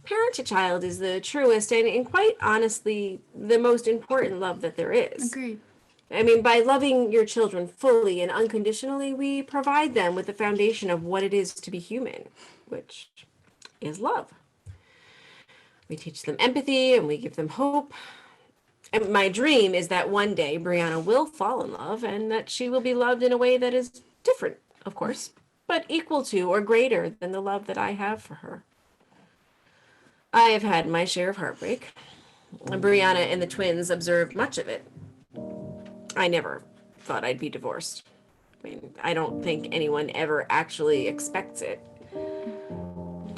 parent to child is the truest and quite honestly, the most important love that there is. Agreed. I mean, by loving your children fully and unconditionally, we provide them with the foundation of what it is to be human, which is love. We teach them empathy and we give them hope. And my dream is that one day Brianna will fall in love and that she will be loved in a way that is different, of course, but equal to or greater than the love that I have for her. I have had my share of heartbreak. Brianna and the twins observed much of it. I never thought I'd be divorced. I mean, I don't think anyone ever actually expects it.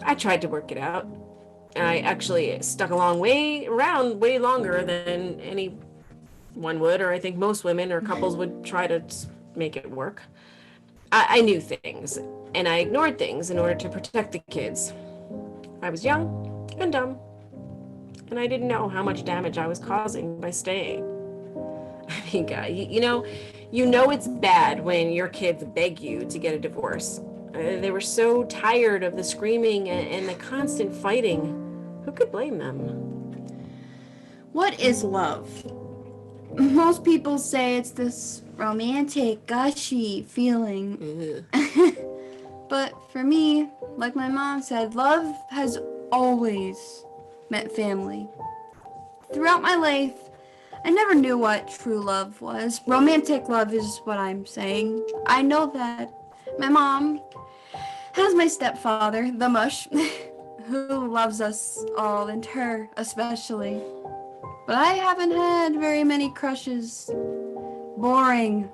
I tried to work it out. I actually stuck around way longer than anyone would, or I think most women or couples would try to make it work. I knew things, and I ignored things in order to protect the kids. I was young and dumb, and I didn't know how much damage I was causing by staying. I mean, God, you know it's bad when your kids beg you to get a divorce. They were so tired of the screaming and the constant fighting. Who could blame them? What is love? Most people say it's this romantic, gushy feeling. But for me, like my mom said, love has always meant family. Throughout my life, I never knew what true love was. Romantic love is what I'm saying. I know that my mom has my stepfather, the mush, who loves us all, and her especially. But I haven't had very many crushes. Boring.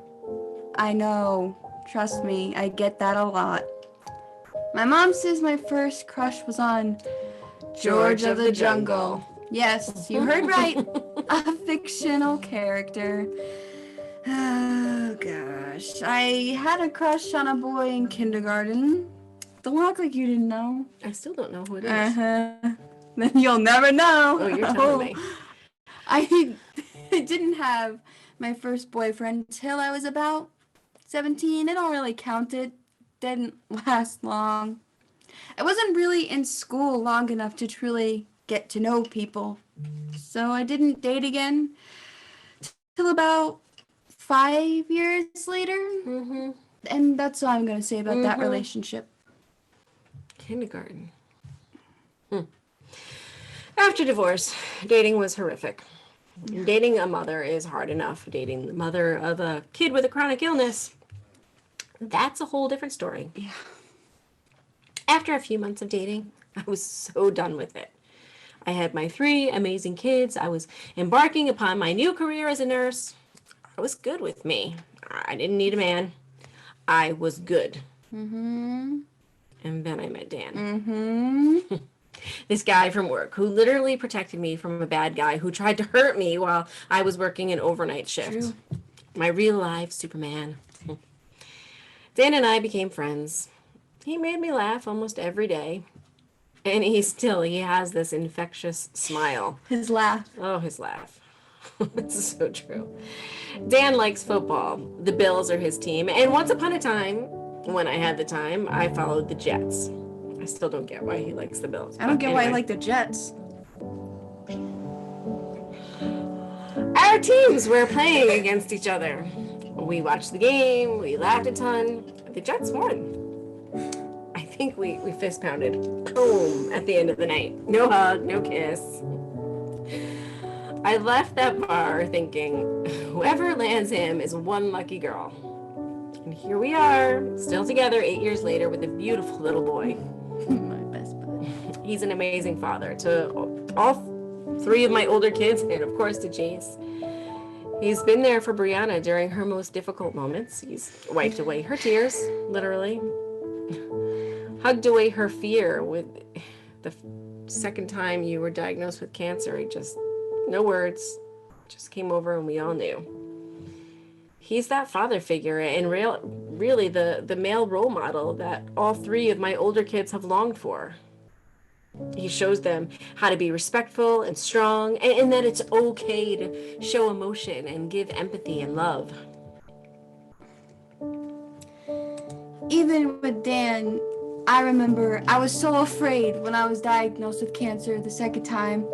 I know. Trust me, I get that a lot. My mom says my first crush was on George of the Jungle. Yes, you heard right. A fictional character. Oh, gosh. I had a crush on a boy in kindergarten. Don't look like you didn't know. I still don't know who it is. Then you'll never know. Oh, you're telling me. I didn't have my first boyfriend until I was about 17. I don't really count it. Didn't last long. I wasn't really in school long enough to truly get to know people. So I didn't date again till about 5 years later. Mm-hmm. And that's all I'm going to say about that relationship. Kindergarten. After divorce, dating was horrific. Dating a mother is hard enough. Dating the mother of a kid with a chronic illness, that's a whole different story. Yeah. After a few months of dating, I was so done with it. I had my 3 amazing kids. I was embarking upon my new career as a nurse. I was good with me. I didn't need a man. I was good. Mm-hmm. And then I met Dan. Mm-hmm. This guy from work who literally protected me from a bad guy who tried to hurt me while I was working an overnight shift. True. My real life Superman. Dan and I became friends. He made me laugh almost every day. And he has this infectious smile. His laugh. Oh, his laugh. It's so true. Dan likes football. The Bills are his team. And once upon a time, when I had the time, I followed the Jets. I still don't get why he likes the Bills. I don't get why you like the Jets. Our teams were playing against each other. We watched the game, we laughed a ton. The Jets won. I think we fist pounded home at the end of the night. No hug, no kiss. I left that bar thinking, whoever lands him is one lucky girl. And here we are, still together 8 years later with a beautiful little boy. My best bud. He's an amazing father to all 3 of my older kids and of course to Jace. He's been there for Brianna during her most difficult moments. He's wiped away her tears, literally. Hugged away her fear with the second time you were diagnosed with cancer. He just, no words, just came over and we all knew. He's that father figure and really the male role model that all 3 of my older kids have longed for. He shows them how to be respectful and strong, and that it's okay to show emotion and give empathy and love. Even with Dan, I remember I was so afraid when I was diagnosed with cancer the second time.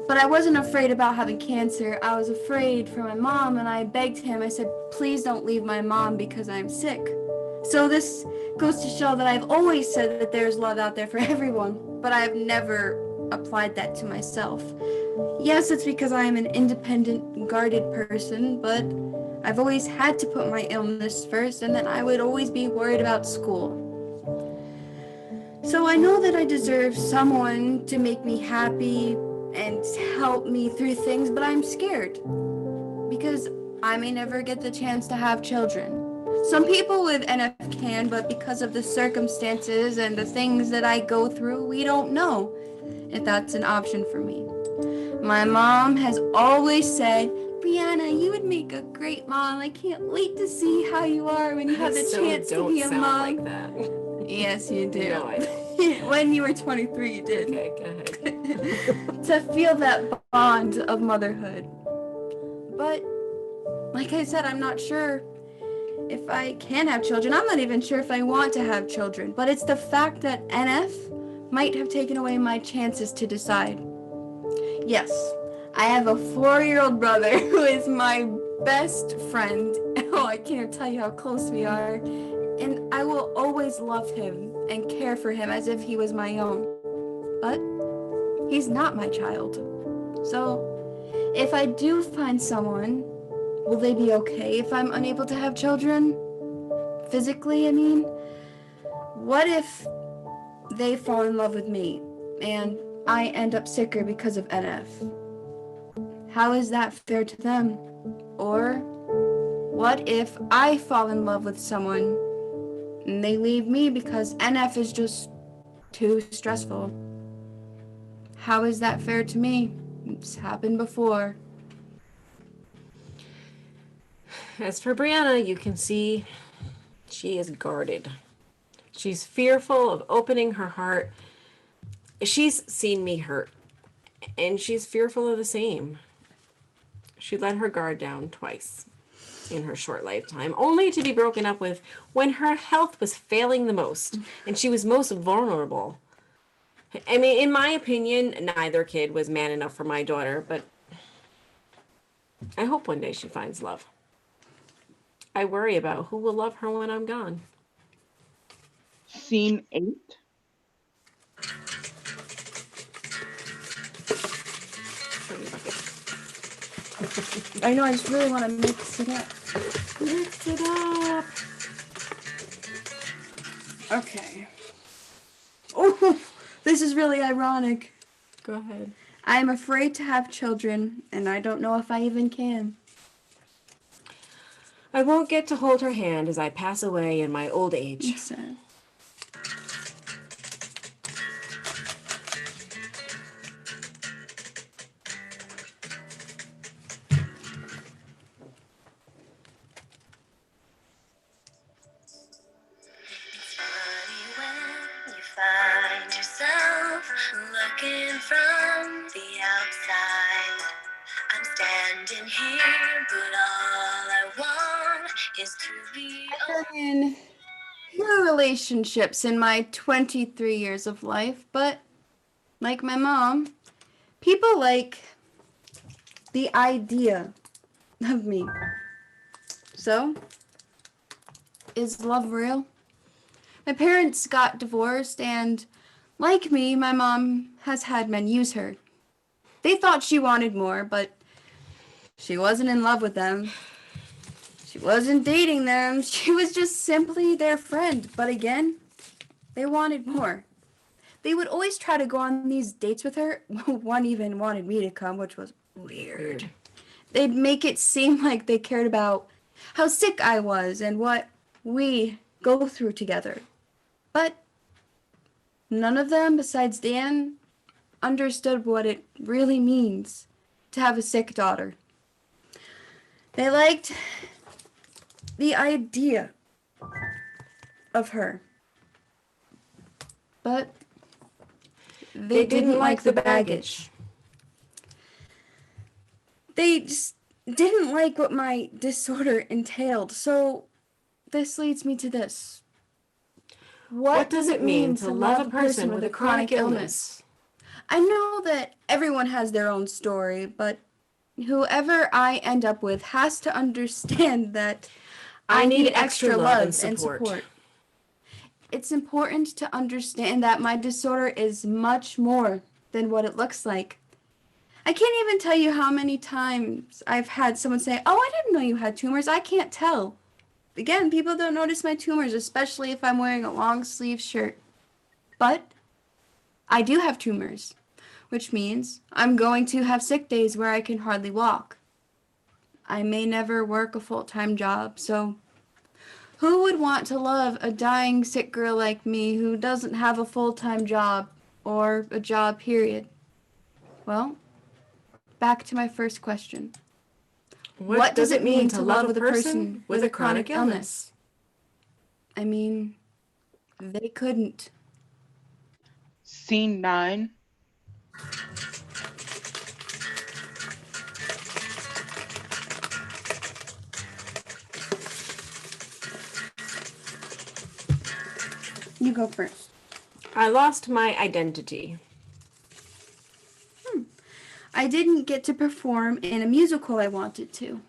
But I wasn't afraid about having cancer. I was afraid for my mom, and I begged him. I said, please don't leave my mom because I'm sick. So this goes to show that I've always said that there's love out there for everyone, but I've never applied that to myself. Yes, it's because I am an independent, guarded person, but I've always had to put my illness first, and then I would always be worried about school. So I know that I deserve someone to make me happy and help me through things, but I'm scared because I may never get the chance to have children. Some people with NF can, but because of the circumstances and the things that I go through, we don't know if that's an option for me. My mom has always said, Brianna, you would make a great mom. I can't wait to see how you are when you have the chance to be a mom. Like that. Yes, you do. No, I don't. When you were 23, you did. Okay, go ahead. To feel that bond of motherhood. But, like I said, I'm not sure if I can have children. I'm not even sure if I want to have children. But it's the fact that NF might have taken away my chances to decide. Yes, I have a 4-year-old brother who is my best friend. Oh, I can't tell you how close we are. And I will always love him and care for him as if he was my own. But he's not my child. So if I do find someone, will they be okay if I'm unable to have children? Physically, I mean. What if they fall in love with me and I end up sicker because of NF? How is that fair to them? Or what if I fall in love with someone and they leave me because NF is just too stressful? How is that fair to me? It's happened before. As for Brianna, you can see she is guarded. She's fearful of opening her heart. She's seen me hurt, and she's fearful of the same. She let her guard down twice in her short lifetime, only to be broken up with when her health was failing the most and she was most vulnerable. I mean, in my opinion, neither kid was man enough for my daughter, but I hope one day she finds love. I worry about who will love her when I'm gone. Scene 8. I know, I just really want to mix it up. Mix it up. Okay. Oh, this is really ironic. Go ahead. I am afraid to have children, and I don't know if I even can. I won't get to hold her hand as I pass away in my old age. It's sad. Find yourself looking from the outside. I'm standing here, but all I want is to be I've been in 2 relationships in my 23 years of life, but like my mom, people like the idea of me. So, is love real? My parents got divorced, and like me, my mom has had men use her. They thought she wanted more, but she wasn't in love with them. She wasn't dating them. She was just simply their friend. But again, they wanted more. They would always try to go on these dates with her. One even wanted me to come, which was weird. They'd make it seem like they cared about how sick I was and what we go through together. But none of them, besides Dan, understood what it really means to have a sick daughter. They liked the idea of her, but they didn't like the baggage. They just didn't like what my disorder entailed. So this leads me to this. What does it mean to love a person with a chronic illness? I know that everyone has their own story, but whoever I end up with has to understand that I need extra love and support. It's important to understand that my disorder is much more than what it looks like. I can't even tell you how many times I've had someone say, "Oh, I didn't know you had tumors. I can't tell." Again, people don't notice my tumors, especially if I'm wearing a long sleeve shirt. But I do have tumors, which means I'm going to have sick days where I can hardly walk. I may never work a full-time job, so who would want to love a dying sick girl like me who doesn't have a full-time job or a job, period? Well, back to my first question. What does it mean to love with a person with a chronic illness? I mean, they couldn't. Scene 9. You go first. I lost my identity. I didn't get to perform in a musical I wanted to.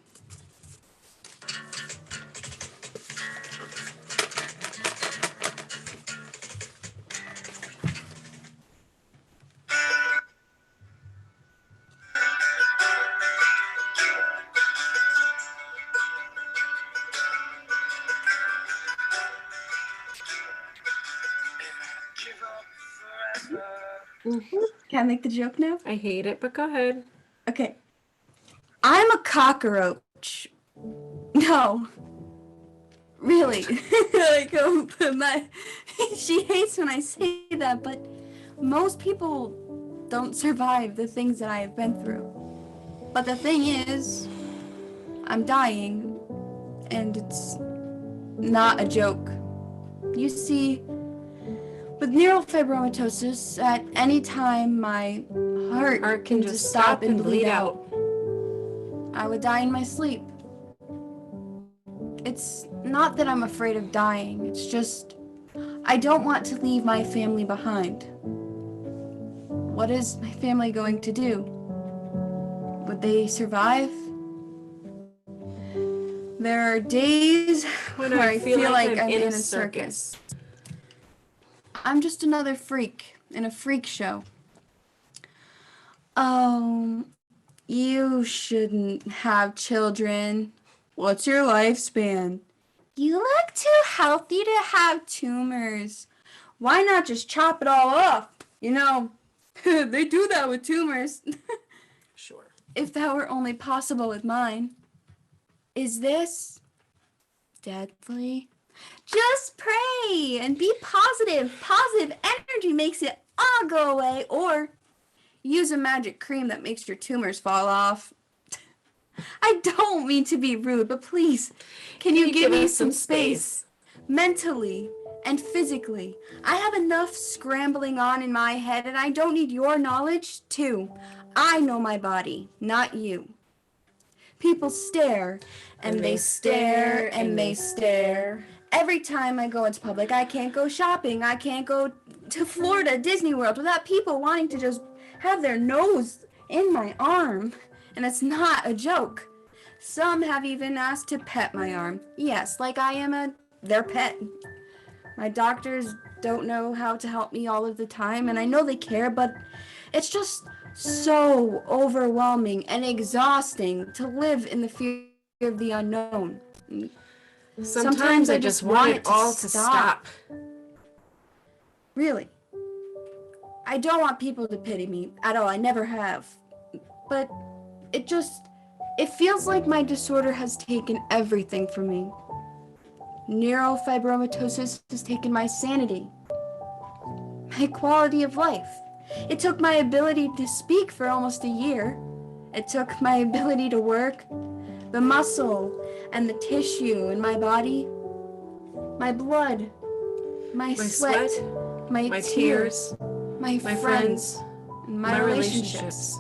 Can I make the joke now? I hate it, but go ahead. Okay. I'm a cockroach. No. Really. She hates when I say that, but most people don't survive the things that I have been through. But the thing is, I'm dying, and it's not a joke. You see, with neurofibromatosis, at any time my heart can just stop and bleed out. I would die in my sleep. It's not that I'm afraid of dying, it's just I don't want to leave my family behind. What is my family going to do? Would they survive? There are days where I feel like I'm in a circus. I'm just another freak in a freak show. Oh, you shouldn't have children. What's your lifespan? You look too healthy to have tumors. Why not just chop it all off? You know, they do that with tumors. Sure. If that were only possible with mine. Is this deadly? Just pray and be positive. Positive energy makes it all go away. Or use a magic cream that makes your tumors fall off. I don't mean to be rude, but please, can you give me some space? Mentally and physically. I have enough scrambling on in my head, and I don't need your knowledge too. I know my body, not you. People stare, and they stare, and they stare. Every time I go into public, I can't go shopping. I can't go to Florida, Disney World, without people wanting to just have their nose in my arm And it's not a joke. Some have even asked to pet my arm. Yes, like I am their pet. My doctors don't know how to help me all of the time, and I know they care, but it's just so overwhelming and exhausting to live in the fear of the unknown. Sometimes I just want it all to stop. Really. I don't want people to pity me at all. I never have. But it feels like my disorder has taken everything from me. Neurofibromatosis has taken my sanity, my quality of life. It took my ability to speak for almost a year. It took my ability to work, the muscle and the tissue in my body, my blood, my sweat, my tears, my friends, and my relationships.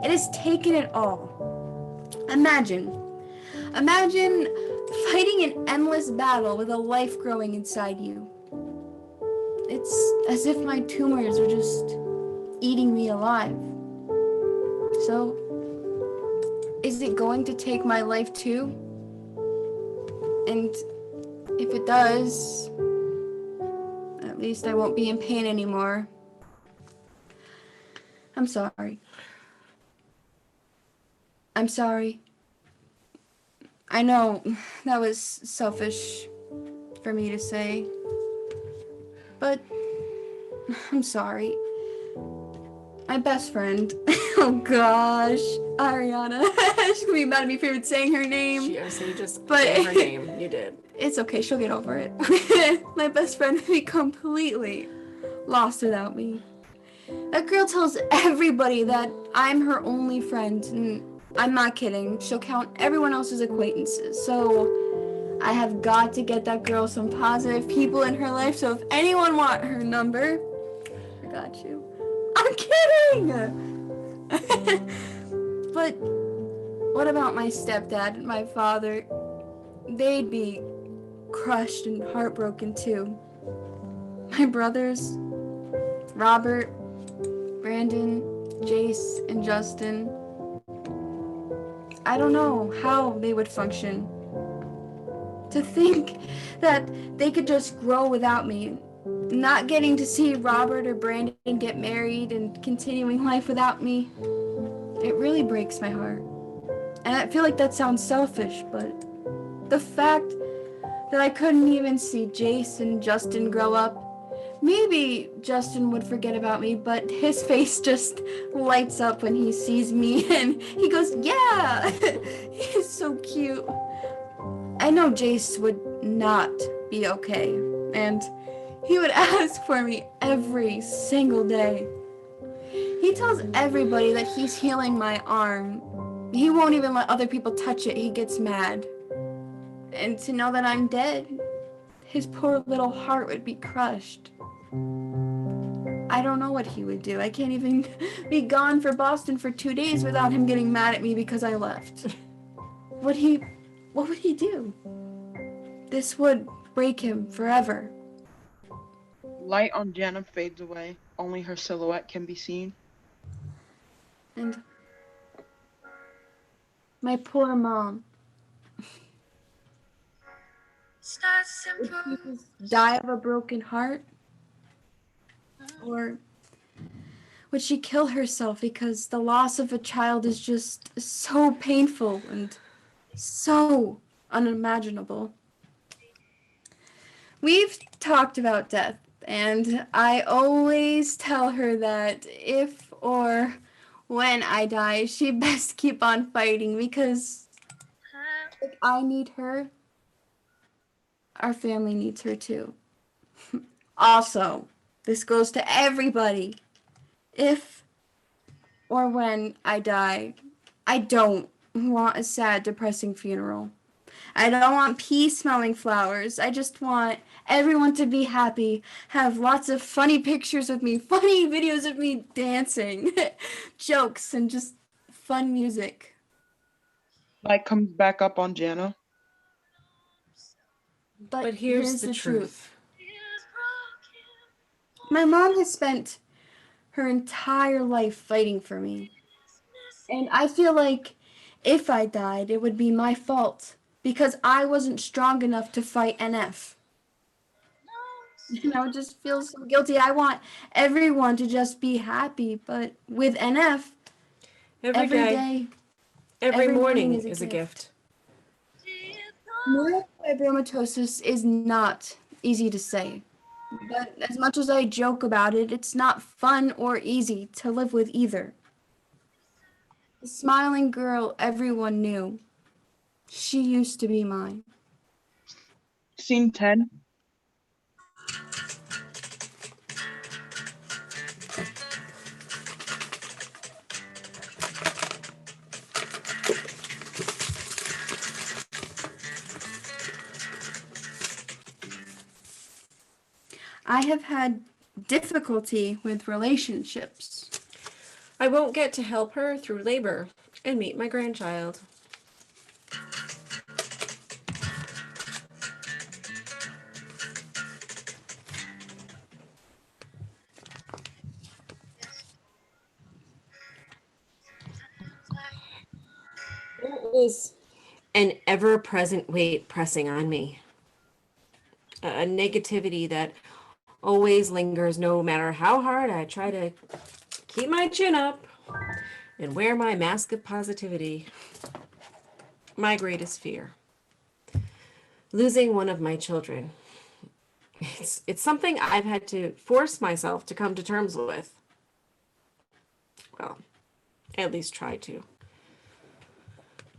It has taken it all. Imagine fighting an endless battle with a life growing inside you. It's as if my tumors are just eating me alive. So, is it going to take my life too? And if it does, at least I won't be in pain anymore. I'm sorry. I'm sorry. I know that was selfish for me to say, but I'm sorry. My best friend, oh gosh, Ariana, she's gonna be mad at me for even saying her name. So you just say her name, you did. It's okay, she'll get over it. My best friend would be completely lost without me. That girl tells everybody that I'm her only friend, and I'm not kidding. She'll count everyone else's acquaintances. So I have got to get that girl some positive people in her life. So if anyone want her number, I got you. I'm kidding! But what about my stepdad and my father? They'd be crushed and heartbroken too. My brothers, Robert, Brandon, Jace, and Justin, I don't know how they would function. To think that they could just grow without me, not getting to see Robert or Brandon get married and continuing life without me, it really breaks my heart. And I feel like that sounds selfish, but the fact that I couldn't even see Jace and Justin grow up, maybe Justin would forget about me, but his face just lights up when he sees me and he goes, yeah! He's so cute. I know Jace would not be okay, and he would ask for me every single day. He tells everybody that he's healing my arm. He won't even let other people touch it. He gets mad. And to know that I'm dead, his poor little heart would be crushed. I don't know what he would do. I can't even be gone for Boston for 2 days without him getting mad at me because I left. What would he do? This would break him forever. Light on Jana fades away. Only her silhouette can be seen. And my poor mom. Would she just die of a broken heart? Or would she kill herself because the loss of a child is just so painful and so unimaginable? We've talked about death, and I always tell her that if or when I die, she best keep on fighting because if I need her, our family needs her too. Also, this goes to everybody. If or when I die, I don't want a sad, depressing funeral. I don't want pea-smelling flowers. I just want everyone to be happy, have lots of funny pictures of me, funny videos of me dancing, jokes, and just fun music. Light comes back up on Jana. But here's the truth. My mom has spent her entire life fighting for me. And I feel like if I died, it would be my fault because I wasn't strong enough to fight NF. And I would just feel so guilty. I want everyone to just be happy, but with NF, Every day, every morning is a gift. Neurofibromatosis is not easy to say. But as much as I joke about it, it's not fun or easy to live with either. The smiling girl everyone knew. She used to be mine. Scene 10. I have had difficulty with relationships. I won't get to help her through labor and meet my grandchild. There is an ever-present weight pressing on me. A negativity that always lingers no matter how hard I try to keep my chin up and wear my mask of positivity. My greatest fear. Losing one of my children. It's something I've had to force myself to come to terms with. Well, at least try to.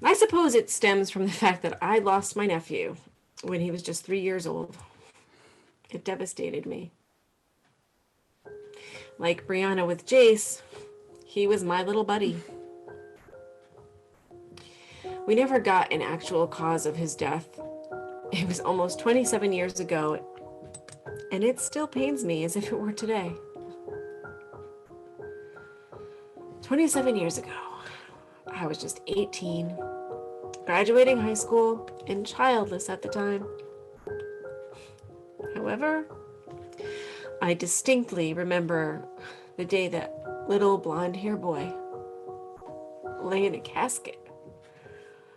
I suppose it stems from the fact that I lost my nephew when he was just 3 years old. It devastated me. Like Brianna with Jace, he was my little buddy. We never got an actual cause of his death. It was almost 27 years ago, and it still pains me as if it were today. 27 years ago, I was just 18, graduating high school, and childless at the time. However, I distinctly remember the day that little blonde-haired boy lay in a casket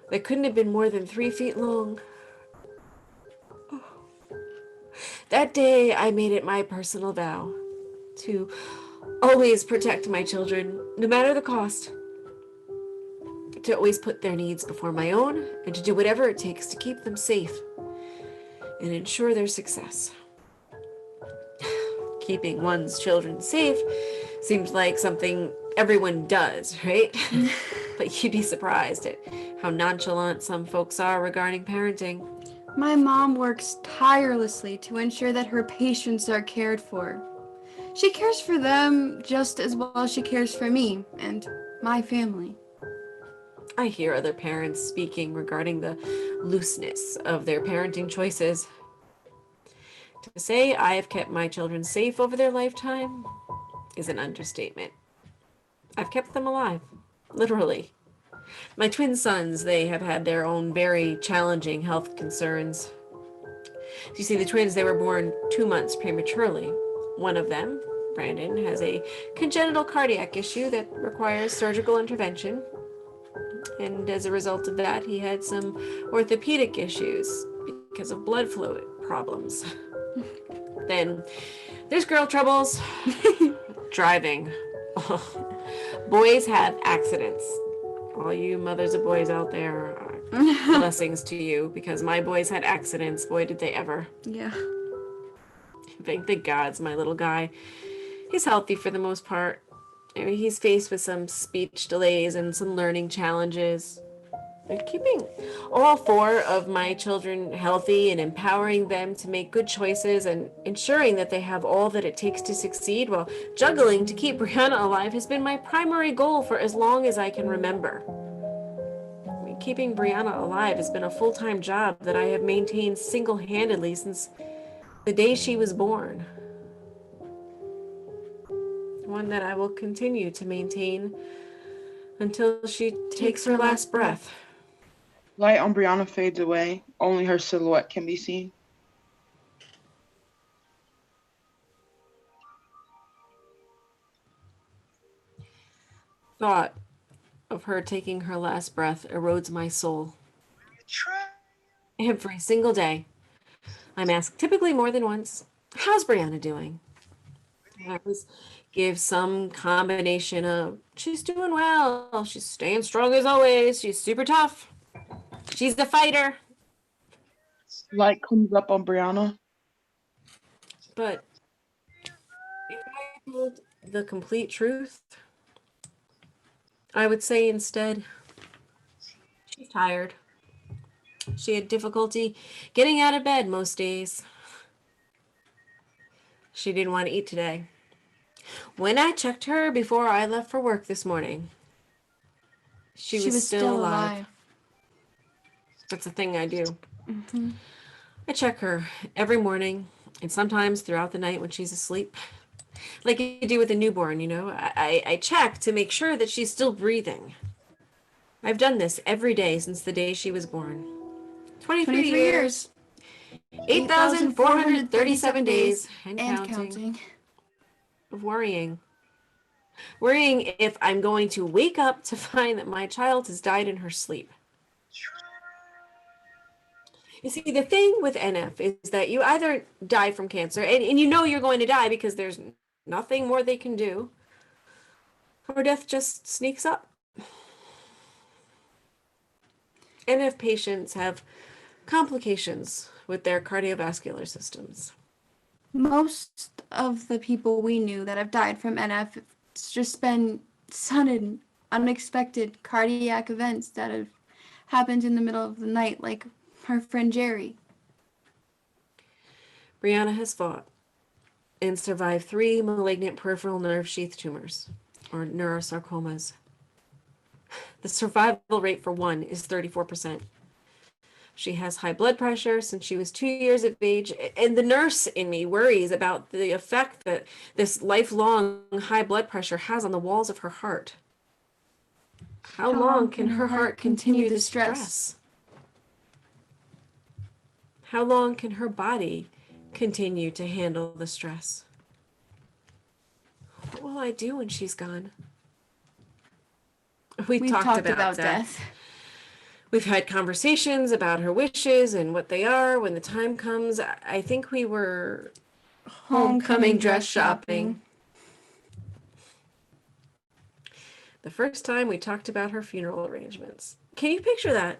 that couldn't have been more than 3 feet long. That day, I made it my personal vow to always protect my children, no matter the cost. To always put their needs before my own, and to do whatever it takes to keep them safe and ensure their success. Keeping one's children safe seems like something everyone does, right? But you'd be surprised at how nonchalant some folks are regarding parenting. My mom works tirelessly to ensure that her patients are cared for. She cares for them just as well as she cares for me and my family. I hear other parents speaking regarding the looseness of their parenting choices. To say I have kept my children safe over their lifetime is an understatement. I've kept them alive, literally. My twin sons, they have had their own very challenging health concerns. You see, the twins, they were born 2 months prematurely. One of them, Brandon, has a congenital cardiac issue that requires surgical intervention. And as a result of that, he had some orthopedic issues because of blood flow problems. Then there's girl troubles. Driving. Boys have accidents. All you mothers of boys out there are blessings to you, because my boys had accidents. Boy, did they ever. Yeah. Thank the gods, my little guy. He's healthy for the most part. I mean, he's faced with some speech delays and some learning challenges. And keeping all 4 of my children healthy and empowering them to make good choices and ensuring that they have all that it takes to succeed while juggling to keep Brianna alive has been my primary goal for as long as I can remember. I mean, keeping Brianna alive has been a full-time job that I have maintained single-handedly since the day she was born. One that I will continue to maintain until she takes her last breath. Light on Brianna fades away. Only her silhouette can be seen. Thought of her taking her last breath erodes my soul. Every single day, I'm asked, typically more than once, how's Brianna doing? I always give some combination of, she's doing well, she's staying strong as always, she's super tough, she's the fighter. Light comes up on Brianna. But if I told the complete truth, I would say instead, she's tired. She had difficulty getting out of bed most days. She didn't want to eat today. When I checked her before I left for work this morning, she was still alive. That's a thing I do. Mm-hmm. I check her every morning and sometimes throughout the night when she's asleep. Like you do with a newborn, you know. I check to make sure that she's still breathing. I've done this every day since the day she was born. 23 years. 8,437 days and counting. Of worrying. Worrying if I'm going to wake up to find that my child has died in her sleep. You see, the thing with NF is that you either die from cancer, and you know you're going to die because there's nothing more they can do, or death just sneaks up. NF patients have complications with their cardiovascular systems. Most of the people we knew that have died from NF, it's just been sudden, unexpected cardiac events that have happened in the middle of the night, like her friend Jerry. Brianna has fought and survived 3 malignant peripheral nerve sheath tumors, or neurosarcomas. The survival rate for one is 34%. She has high blood pressure since she was 2 years of age, and the nurse in me worries about the effect that this lifelong high blood pressure has on the walls of her heart. How long can her heart continue the stress? How long can her body continue to handle the stress? What will I do when she's gone? We've talked about death. We've had conversations about her wishes and what they are when the time comes. I think we were homecoming dress shopping. The first time we talked about her funeral arrangements. Can you picture that?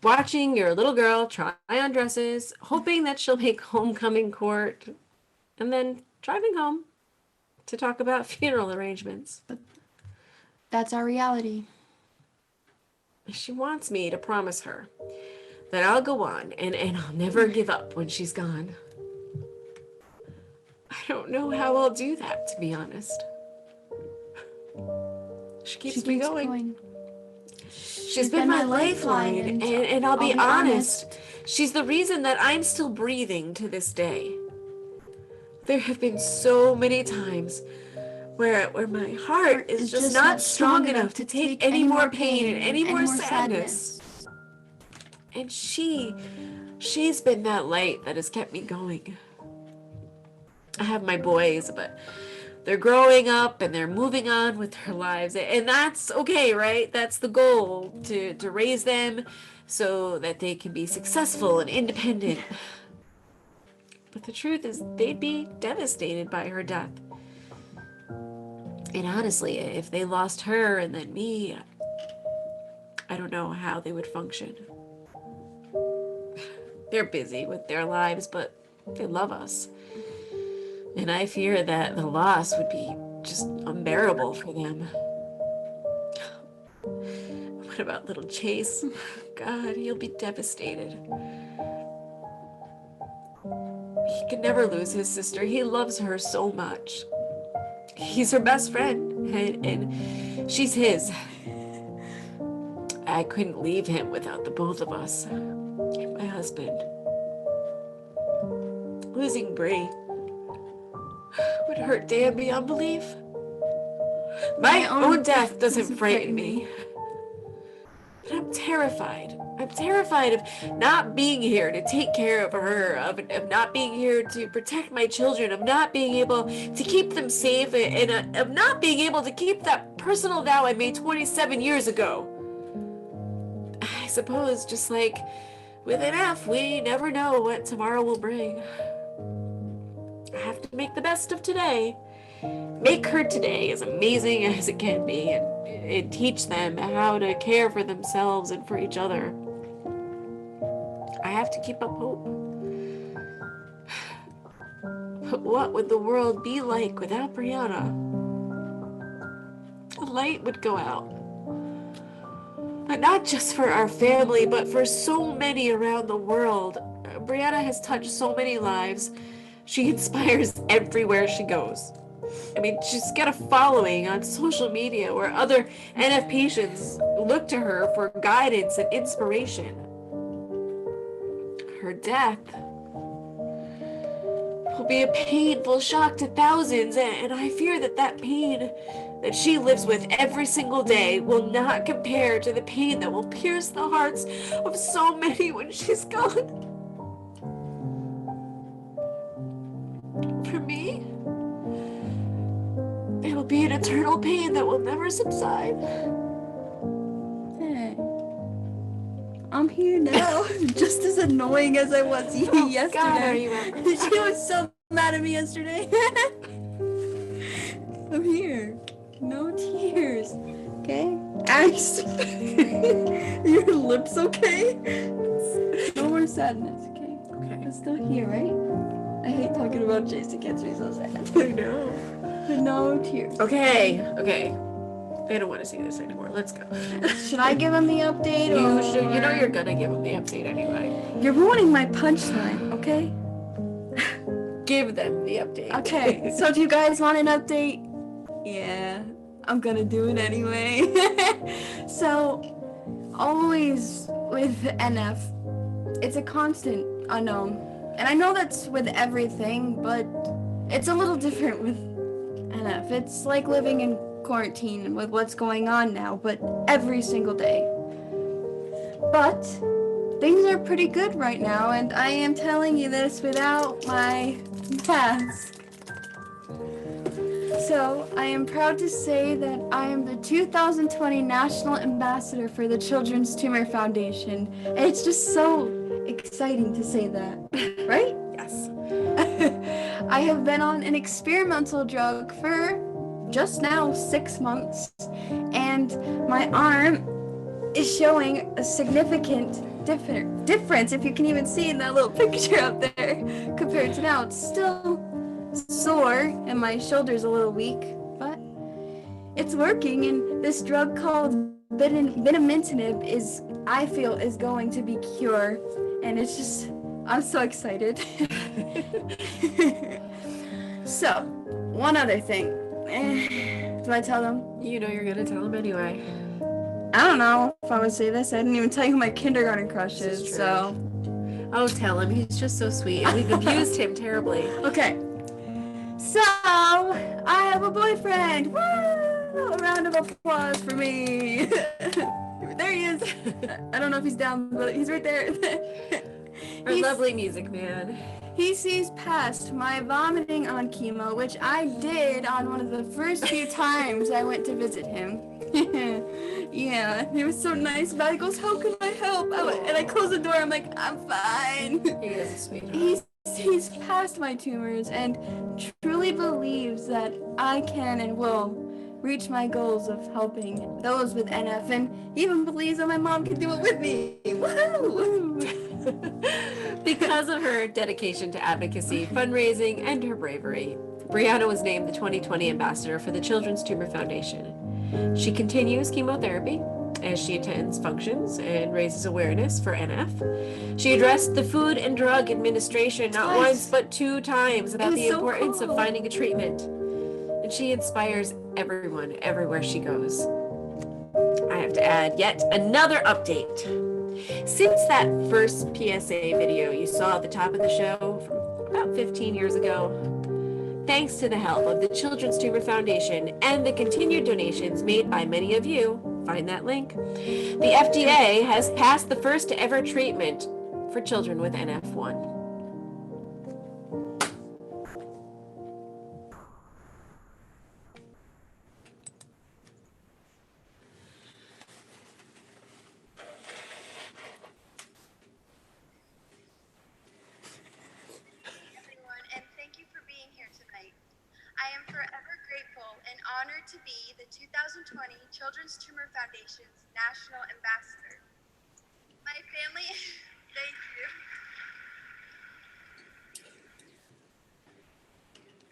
Watching your little girl try on dresses, hoping that she'll make homecoming court, and then driving home to talk about funeral arrangements. But that's our reality. She wants me to promise her that I'll go on and I'll never give up when she's gone. I don't know how I'll do that, to be honest. She keeps me going. She's been my lifeline, and I'll be honest, she's the reason that I'm still breathing to this day. There have been so many times where my heart is just not strong enough to take any more pain and any more sadness. And she's been that light that has kept me going. I have my boys, but they're growing up and they're moving on with their lives, and that's okay, right? That's the goal, to raise them so that they can be successful and independent. But the truth is, they'd be devastated by her death. And honestly, if they lost her and then me, I don't know how they would function. They're busy with their lives, but they love us. And I fear that the loss would be just unbearable for them. What about little Chase? God, he'll be devastated. He could never lose his sister. He loves her so much. He's her best friend, and she's his. I couldn't leave him without the both of us. And my husband. Losing Bree would hurt Dan beyond belief. My own death doesn't frighten me. But I'm terrified I'm terrified of not being here to take care of her, of not being here to protect my children, of not being able to keep them safe, and of not being able to keep that personal vow I made 27 years ago. I suppose, just like with NF, we never know what tomorrow will bring. I have to make the best of today. Make her today as amazing as it can be, and teach them how to care for themselves and for each other. I have to keep up hope. But what would the world be like without Brianna? The light would go out. But not just for our family, but for so many around the world. Brianna has touched so many lives. She inspires everywhere she goes. I mean, she's got a following on social media where other NF patients look to her for guidance and inspiration. Her death will be a painful shock to thousands, and I fear that that pain that she lives with every single day will not compare to the pain that will pierce the hearts of so many when she's gone. For me, it will be an eternal pain that will never subside. Hey, I'm here now. Just as annoying as I was yesterday. God, are you ever? She was so mad at me yesterday. I'm here. No tears. Okay? Axe. Your lips okay? No more sadness, okay? Okay. I'm still here, right? I hate talking about Jason. It gets me so sad. I know. No tears. Okay. I don't want to see this anymore. Let's go. Should I give him the update? You should. You know you're gonna give him the update anyway. You're ruining my punchline, okay? Give them the update. Okay, so do you guys want an update? Yeah, I'm gonna do it anyway. So, always with NF, it's a constant unknown. And I know that's with everything, but it's a little different with NF. It's like living in quarantine with what's going on now, but every single day. But things are pretty good right now, and I am telling you this without my mask. So, I am proud to say that I am the 2020 National Ambassador for the Children's Tumor Foundation. And it's just so exciting to say that, right? Yes. I have been on an experimental drug for just now 6 months, and my arm is showing a significant difference, if you can even see in that little picture up there, compared to now. It's still sore and my shoulder's a little weak, but it's working, and this drug called Binimintinib I feel is going to be cure, and it's just, I'm so excited. So, one other thing. Do I tell them? You know you're gonna tell them anyway. I don't know if I would say this. I didn't even tell you who my kindergarten crush is, so. Oh, tell him. He's just so sweet. And we've abused him terribly. Okay. So, I have a boyfriend. Woo! A round of applause for me. There he is. I don't know if he's down, but he's right there. Our lovely music man. He sees past my vomiting on chemo, which I did on one of the first few times I went to visit him. Yeah, he was so nice about it. He goes, "How can I help?" And I close the door. I'm like, "I'm fine." He is a sweetheart. He's past my tumors and truly believes that I can and will reach my goals of helping those with NF, and even believes that my mom can do it with me. Woo! Because of her dedication to advocacy, fundraising, and her bravery, Brianna was named the 2020 Ambassador for the Children's Tumor Foundation. She continues chemotherapy as she attends functions and raises awareness for NF. She addressed the Food and Drug Administration not once but 2 times about the importance of finding a treatment. And she inspires everyone everywhere she goes. I have to add yet another update. Since that first PSA video you saw at the top of the show from about 15 years ago, thanks to the help of the Children's Tumor Foundation and the continued donations made by many of you, find that link. The FDA has passed the first ever treatment for children with NF1. Everyone, and thank you for being here tonight. I am forever grateful and honored to be the 2020 Children's Tumor Foundation's National Ambassador. My family, thank you.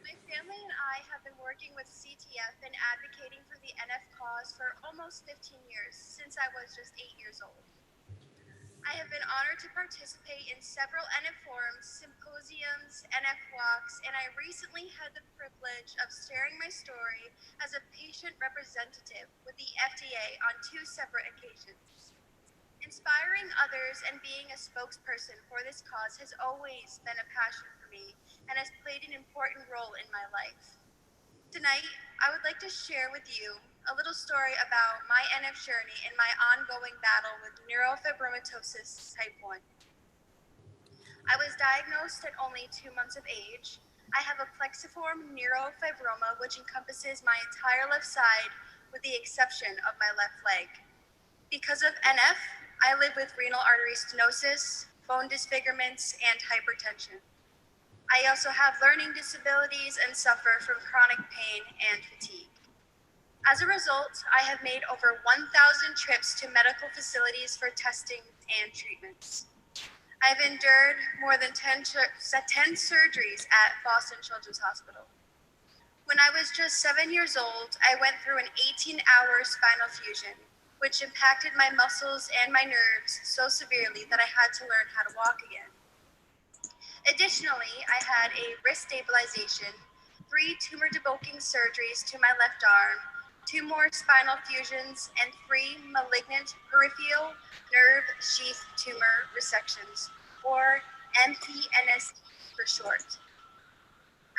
My family and I have been working with CTF and advocating for the NF cause for almost 15 years, since I was just 8 years old. I have been honored to participate in several NF forums, symposiums, NF walks, and I recently had the privilege of sharing my story as a patient representative with the FDA on 2 separate occasions. Inspiring others and being a spokesperson for this cause has always been a passion for me and has played an important role in my life. Tonight, I would like to share with you a little story about my NF journey and my ongoing battle with neurofibromatosis type 1. I was diagnosed at only 2 months of age. I have a plexiform neurofibroma, which encompasses my entire left side with the exception of my left leg. Because of NF, I live with renal artery stenosis, bone disfigurements, and hypertension. I also have learning disabilities and suffer from chronic pain and fatigue. As a result, I have made over 1,000 trips to medical facilities for testing and treatments. I've endured more than 10 surgeries at Boston Children's Hospital. When I was just 7 years old, I went through an 18-hour spinal fusion, which impacted my muscles and my nerves so severely that I had to learn how to walk again. Additionally, I had a wrist stabilization, 3 tumor debulking surgeries to my left arm, 2 more spinal fusions, and 3 malignant peripheral nerve sheath tumor resections, or MPNST for short.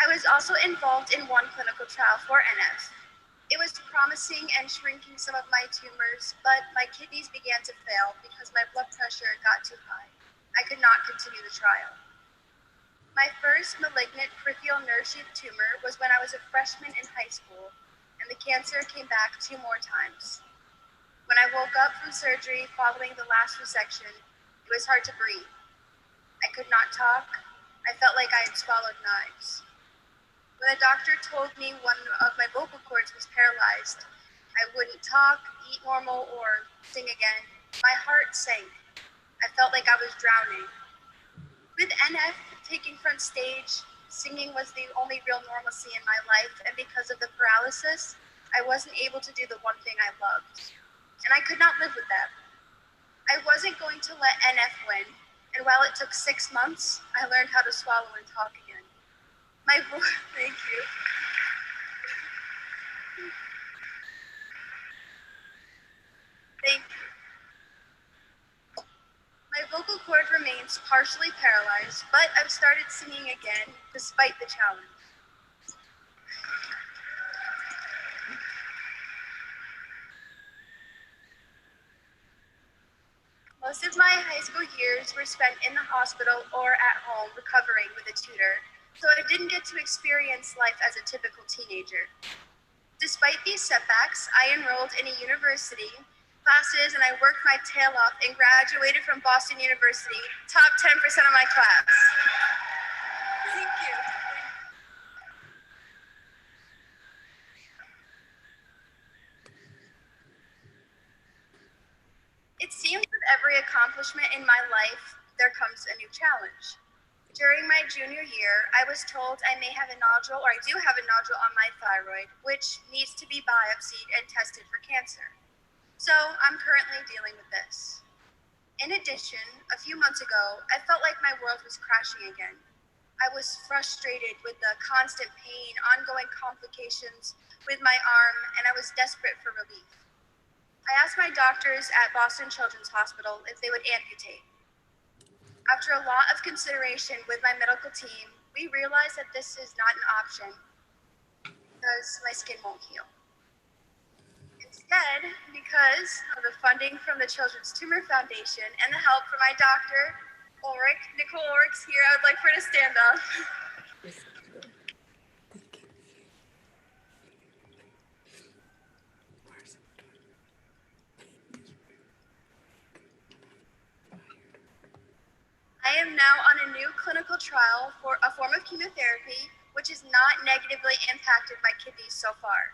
I was also involved in 1 clinical trial for NF. It was promising and shrinking some of my tumors, but my kidneys began to fail because my blood pressure got too high. I could not continue the trial. My first malignant peripheral nerve sheath tumor was when I was a freshman in high school, and the cancer came back 2 more times. When I woke up from surgery following the last resection, it was hard to breathe. I could not talk. I felt like I had swallowed knives. When the doctor told me one of my vocal cords was paralyzed, I wouldn't talk, eat normal, or sing again. My heart sank. I felt like I was drowning. With NF taking front stage, singing was the only real normalcy in my life, and because of the paralysis, I wasn't able to do the one thing I loved. And I could not live with that. I wasn't going to let NF win, and while it took 6 months, I learned how to swallow and talk again. Thank you. Thank you. My vocal cord remains partially paralyzed, but I've started singing again despite the challenge. Most of my high school years were spent in the hospital or at home recovering with a tutor, so I didn't get to experience life as a typical teenager. Despite these setbacks, I enrolled in a university classes, and I worked my tail off and graduated from Boston University, top 10% of my class. Thank you. It seems with every accomplishment in my life, there comes a new challenge. During my junior year, I was told I may have a nodule, or I do have a nodule on my thyroid, which needs to be biopsied and tested for cancer. So I'm currently dealing with this. In addition, a few months ago, I felt like my world was crashing again. I was frustrated with the constant pain, ongoing complications with my arm, and I was desperate for relief. I asked my doctors at Boston Children's Hospital if they would amputate. After a lot of consideration with my medical team, we realized that this is not an option because my skin won't heal. Instead, because of the funding from the Children's Tumor Foundation and the help from my doctor, Nicole Ulrich's here, I would like for her to stand up. I am now on a new clinical trial for a form of chemotherapy which has not negatively impacted my kidneys so far.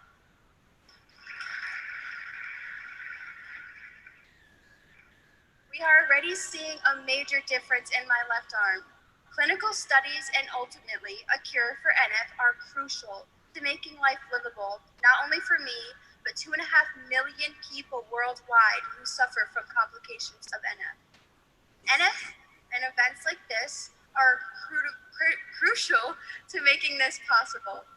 We are already seeing a major difference in my left arm. Clinical studies and ultimately a cure for NF are crucial to making life livable, not only for me, but 2.5 million people worldwide who suffer from complications of NF. NF and events like this are crucial to making this possible.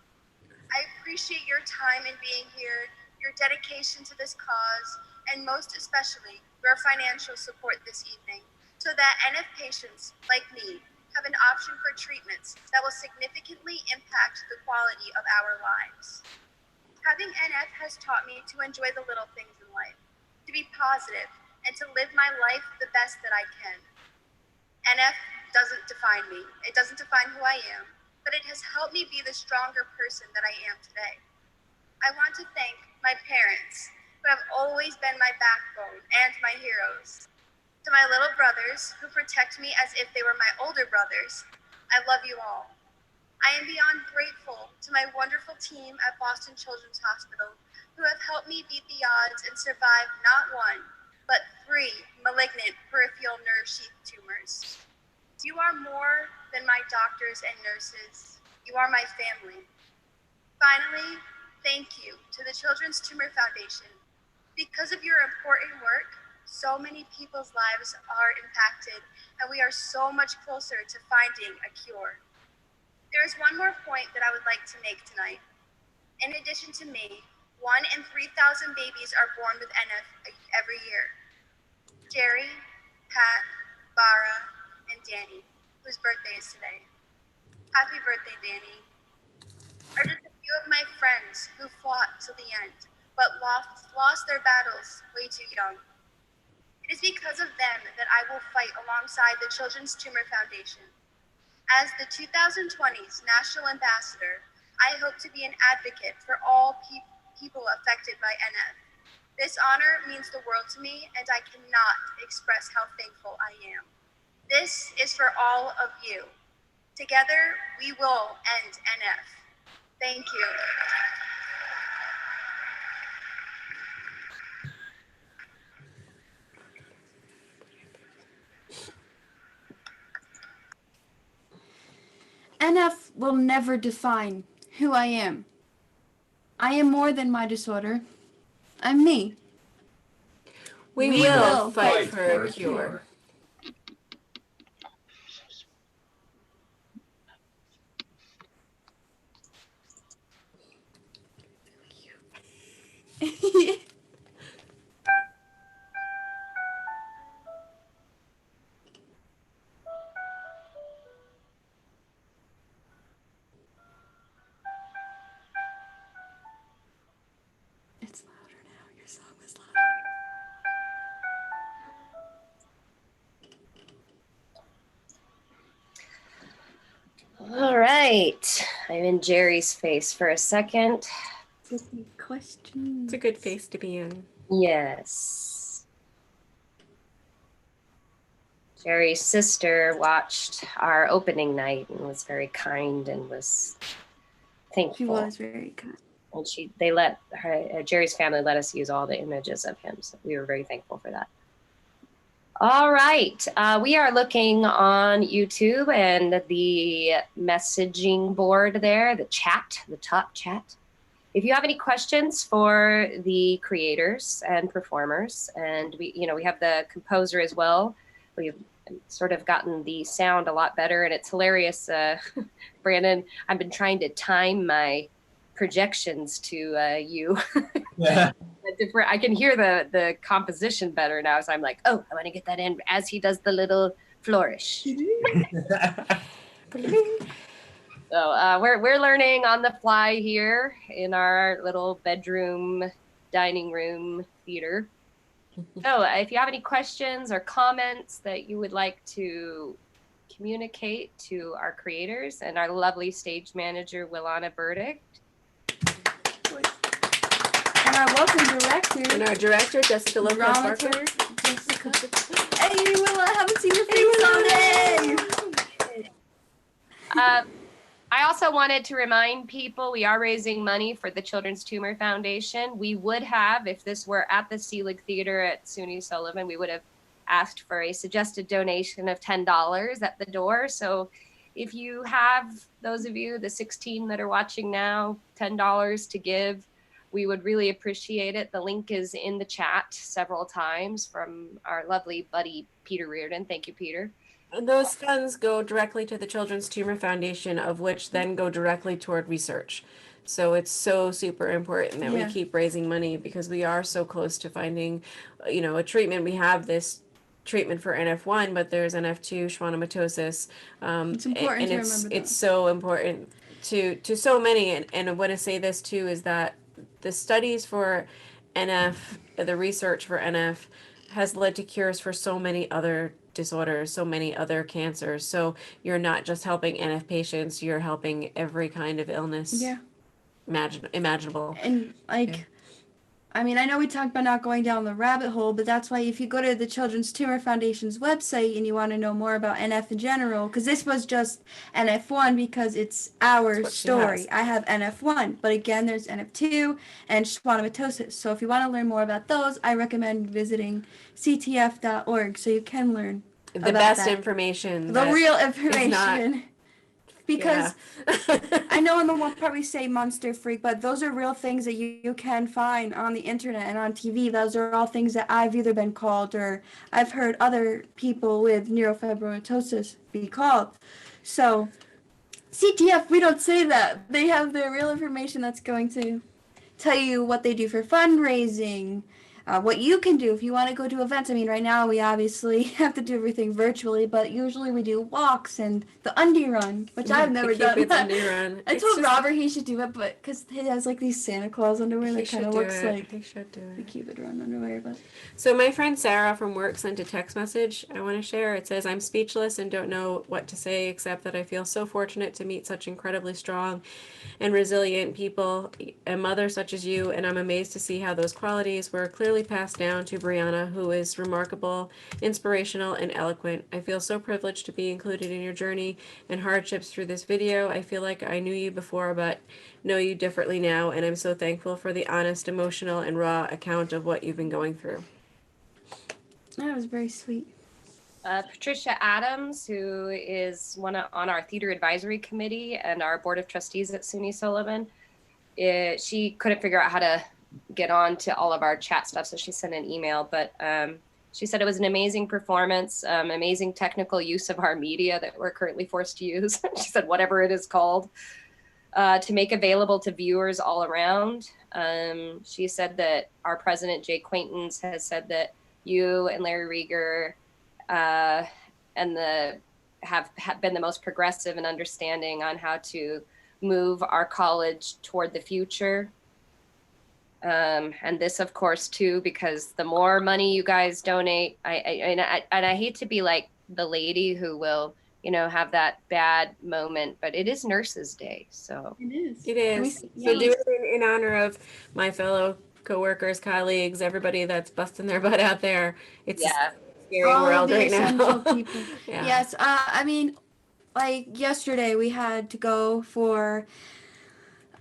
I appreciate your time in being here, your dedication to this cause, and most especially your financial support this evening, so that NF patients like me have an option for treatments that will significantly impact the quality of our lives. Having NF has taught me to enjoy the little things in life, to be positive, and to live my life the best that I can. NF doesn't define me. It doesn't define who I am, but it has helped me be the stronger person that I am today. I want to thank my parents, who have always been my backbone and my heroes. To my little brothers, who protect me as if they were my older brothers, I love you all. I am beyond grateful to my wonderful team at Boston Children's Hospital, who have helped me beat the odds and survive not 1, but 3 malignant peripheral nerve sheath tumors. You are more than my doctors and nurses. You are my family. Finally, thank you to the Children's Tumor Foundation. Because of your important work, so many people's lives are impacted, and we are so much closer to finding a cure. There is one more point that I would like to make tonight. In addition to me, 1 in 3,000 babies are born with NF every year. Jerry, Pat, Bara, and Danny, whose birthday is today. Happy birthday, Danny. Are just a few of my friends who fought to the end, but lost their battles way too young. It is because of them that I will fight alongside the Children's Tumor Foundation. As the 2020's National Ambassador, I hope to be an advocate for all people affected by NF. This honor means the world to me, and I cannot express how thankful I am. This is for all of you. Together, we will end NF. Thank you. NF will never define who I am. I am more than my disorder. I'm me. We will fight for a cure. It's louder now. Your song was louder. All right. I'm in Jerry's face for a second. Questions. It's a good face to be in. Yes. Jerry's sister watched our opening night and was very kind and was thankful. She was very kind. And they let her, Jerry's family let us use all the images of him. So we were very thankful for that. All right. We are looking on YouTube and the messaging board there, the chat, the top chat. If you have any questions for the creators and performers, and we have the composer as well. We've sort of gotten the sound a lot better, and it's hilarious. Brandon, I've been trying to time my projections to you. Yeah. I can hear the composition better now, so I'm like, oh, I want to get that in as he does the little flourish. So we're learning on the fly here in our little bedroom dining room theater. So if you have any questions or comments that you would like to communicate to our creators and our lovely stage manager, Willana Burdick. And our welcome director. And our director, Jessica Lopez Barker. Jessica. Hey, Willa, I haven't seen your face all day. I also wanted to remind people we are raising money for the Children's Tumor Foundation. We would have, if this were at the Selig Theater at SUNY Sullivan, we would have asked for a suggested donation of $10 at the door. So if you have, those of you, the 16 that are watching now, $10 to give, we would really appreciate it. The link is in the chat several times from our lovely buddy, Peter Reardon. Thank you, Peter. And those funds go directly to the Children's Tumor Foundation, of which then go directly toward research. So it's so super important that we keep raising money because we are so close to finding, a treatment. We have this treatment for NF1, but there's NF2, schwannomatosis. It's important to remember that. It's so important to so many. And I want to say this too, is that the studies for NF, the research for NF has led to cures for so many other disorders, so many other cancers. So you're not just helping NF patients, you're helping every kind of illness imaginable. And I mean, I know we talked about not going down the rabbit hole, but that's why if you go to the Children's Tumor Foundation's website and you want to know more about NF in general, because this was just NF1 because it's our story. I have NF1, but again, there's NF2 and schwannomatosis. So if you want to learn more about those, I recommend visiting ctf.org so you can learn the best information. The real information. Because I know in the one part we say monster freak, but those are real things that you can find on the internet and on TV. Those are all things that I've either been called or I've heard other people with neurofibromatosis be called. So CTF, we don't say that. They have the real information that's going to tell you what they do for fundraising, what you can do if you want to go to events. I mean, right now we obviously have to do everything virtually, but usually we do walks and the undie run, which I've never done. Undie run. I told Robert he should do it, but because he has like these Santa Claus underwear that kind of looks like he should do it. The Cupid run underwear. But so my friend Sarah from work sent a text message I want to share. It says, "I'm speechless and don't know what to say except that I feel so fortunate to meet such incredibly strong and resilient people, a mother such as you, and I'm amazed to see how those qualities were clearly passed down to Brianna, who is remarkable, inspirational, and eloquent. I feel so privileged to be included in your journey and hardships through this video. I feel like I knew you before, but know you differently now, and I'm so thankful for the honest, emotional, and raw account of what you've been going through." That was very sweet. Patricia Adams, who is on our theater advisory committee and our board of trustees at SUNY Sullivan, she couldn't figure out how to get on to all of our chat stuff, so she sent an email, but she said it was an amazing performance, amazing technical use of our media that we're currently forced to use. She said whatever it is called, to make available to viewers all around. She said that our president, Jay Quaintance, has said that you and Larry Rieger have been the most progressive and understanding on how to move our college toward the future. And this, of course, too, because the more money you guys donate, I hate to be like the lady who will, have that bad moment, but it is Nurses Day, so. It is. It is. So do it in honor of my fellow coworkers, colleagues, everybody that's busting their butt out there. It's a scary world right now. Yes. I mean, like yesterday we had to go for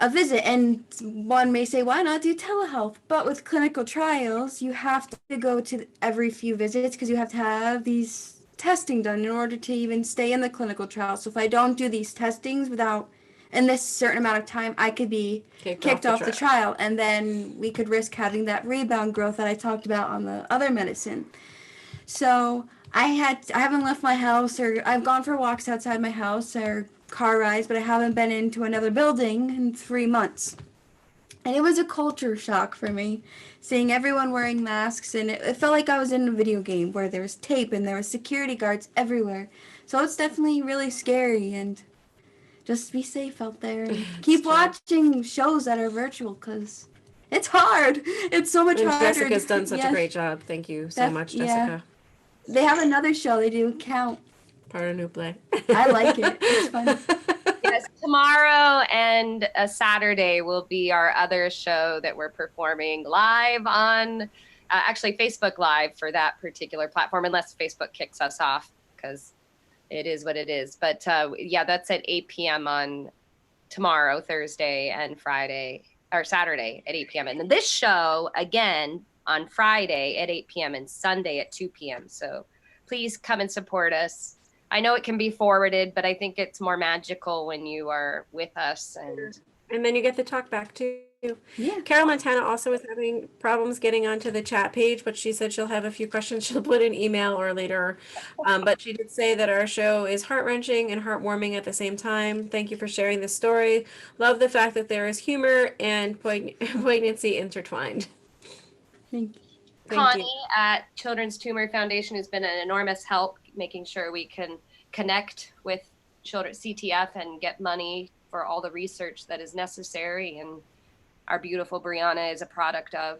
a visit, and one may say, why not do telehealth? But with clinical trials, you have to go to every few visits because you have to have these testing done in order to even stay in the clinical trial. So if I don't do these testings in this certain amount of time, I could be kicked off the trial, and then we could risk having that rebound growth that I talked about on the other medicine. So I haven't left my house, or I've gone for walks outside my house or car rides, but I haven't been into another building in 3 months. And it was a culture shock for me, seeing everyone wearing masks, and it felt like I was in a video game where there was tape and there was security guards everywhere. So it's definitely really scary, and just be safe out there and keep watching shows that are virtual, because It's hard. It's so much And harder. Jessica's done such a Yes. great job. Thank you so That's- much, yeah. Jessica. They have another show. They do Count. Paranople. I like it. It's fun. Yes, tomorrow and a Saturday will be our other show that we're performing live on, actually Facebook Live for that particular platform, unless Facebook kicks us off, because it is what it is. But yeah, that's at 8 p.m. on tomorrow, Thursday, and Friday, or Saturday at 8 p.m. And then this show, again, on Friday at 8 p.m. and Sunday at 2 p.m. So please come and support us. I know it can be forwarded, but I think it's more magical when you are with us. And then you get the talk back too. Yeah. Carol Montana also is having problems getting onto the chat page, but she said she'll have a few questions she'll put in email or later. But she did say that our show is heart-wrenching and heartwarming at the same time. Thank you for sharing this story. Love the fact that there is humor and poignancy intertwined. Thank you. Connie at Children's Tumor Foundation has been an enormous help making sure we can connect with children CTF and get money for all the research that is necessary, and our beautiful Brianna is a product of.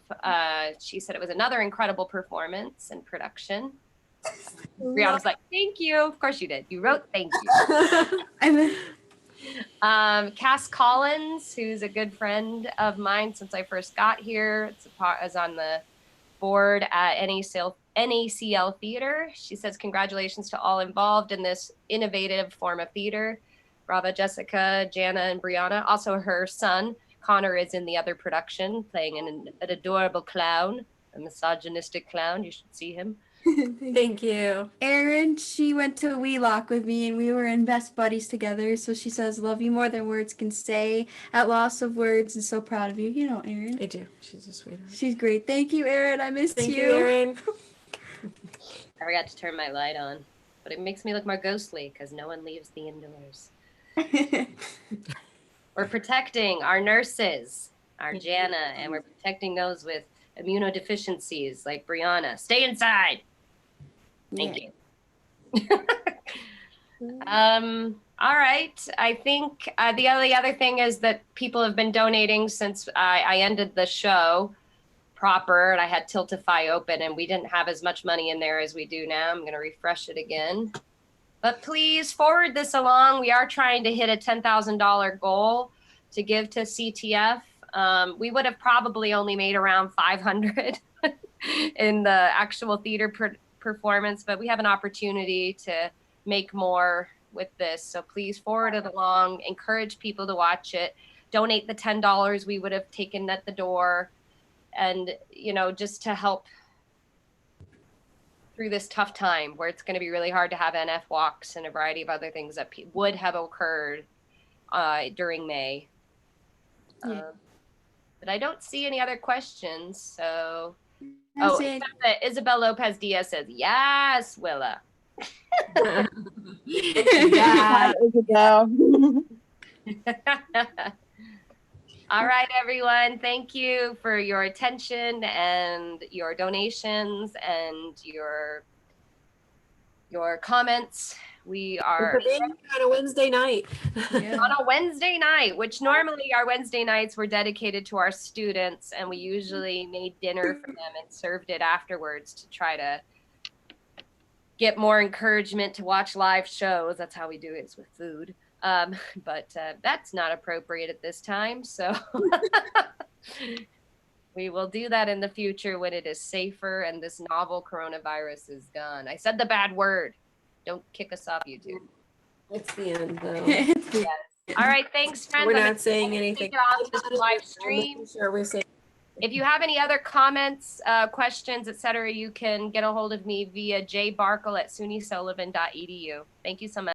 She said it was another incredible performance and production. Brianna's like, thank you. Of course you did. You wrote thank you. Cass Collins, who's a good friend of mine since I first got here, is on the board at NACL Theater. She says, congratulations to all involved in this innovative form of theater. Bravo, Jessica, Jana, and Brianna. Also, her son, Connor, is in the other production, playing an adorable clown, a misogynistic clown. You should see him. Thank you. Erin, she went to Wheelock with me and we were in Best Buddies together. So she says, love you more than words can say, at loss of words, and so proud of you. You know Erin. I do. She's a sweetheart. She's great. Thank you, Erin. I missed Thank you. you, Erin. I forgot to turn my light on, but it makes me look more ghostly because no one leaves the indoors. We're protecting our nurses, our Jana, and we're protecting those with immunodeficiencies like Brianna. Stay inside. Thank you. All right. I think the other thing is that people have been donating since I ended the show proper, and I had Tiltify open, and we didn't have as much money in there as we do now. I'm going to refresh it again. But please forward this along. We are trying to hit a $10,000 goal to give to CTF. We would have probably only made around 500 in the actual theater performance, but we have an opportunity to make more with this. So please forward it along, encourage people to watch it, donate the $10 we would have taken at the door, and, you know, just to help through this tough time where it's going to be really hard to have NF walks and a variety of other things that would have occurred during May. But I don't see any other questions, so. That's Oh, it. except that Isabel Lopez Diaz says, yes, Willa. Hi, Isabel. All right, everyone. Thank you for your attention and your donations and your comments. We are For being on a Wednesday night. on a Wednesday night, which normally our Wednesday nights were dedicated to our students, and we usually made dinner for them and served it afterwards to try to get more encouragement to watch live shows. That's how we do it, is with food. But that's not appropriate at this time. So we will do that in the future when it is safer and this novel coronavirus is gone. I said the bad word. Don't kick us off YouTube. It's the end, though. Yes. All right. Thanks, friends. We're I'm not saying gonna anything. take it off this live stream. Sure, we're saying. If you have any other comments, questions, etc., you can get a hold of me via jbarkle@sunysullivan.edu. Thank you so much.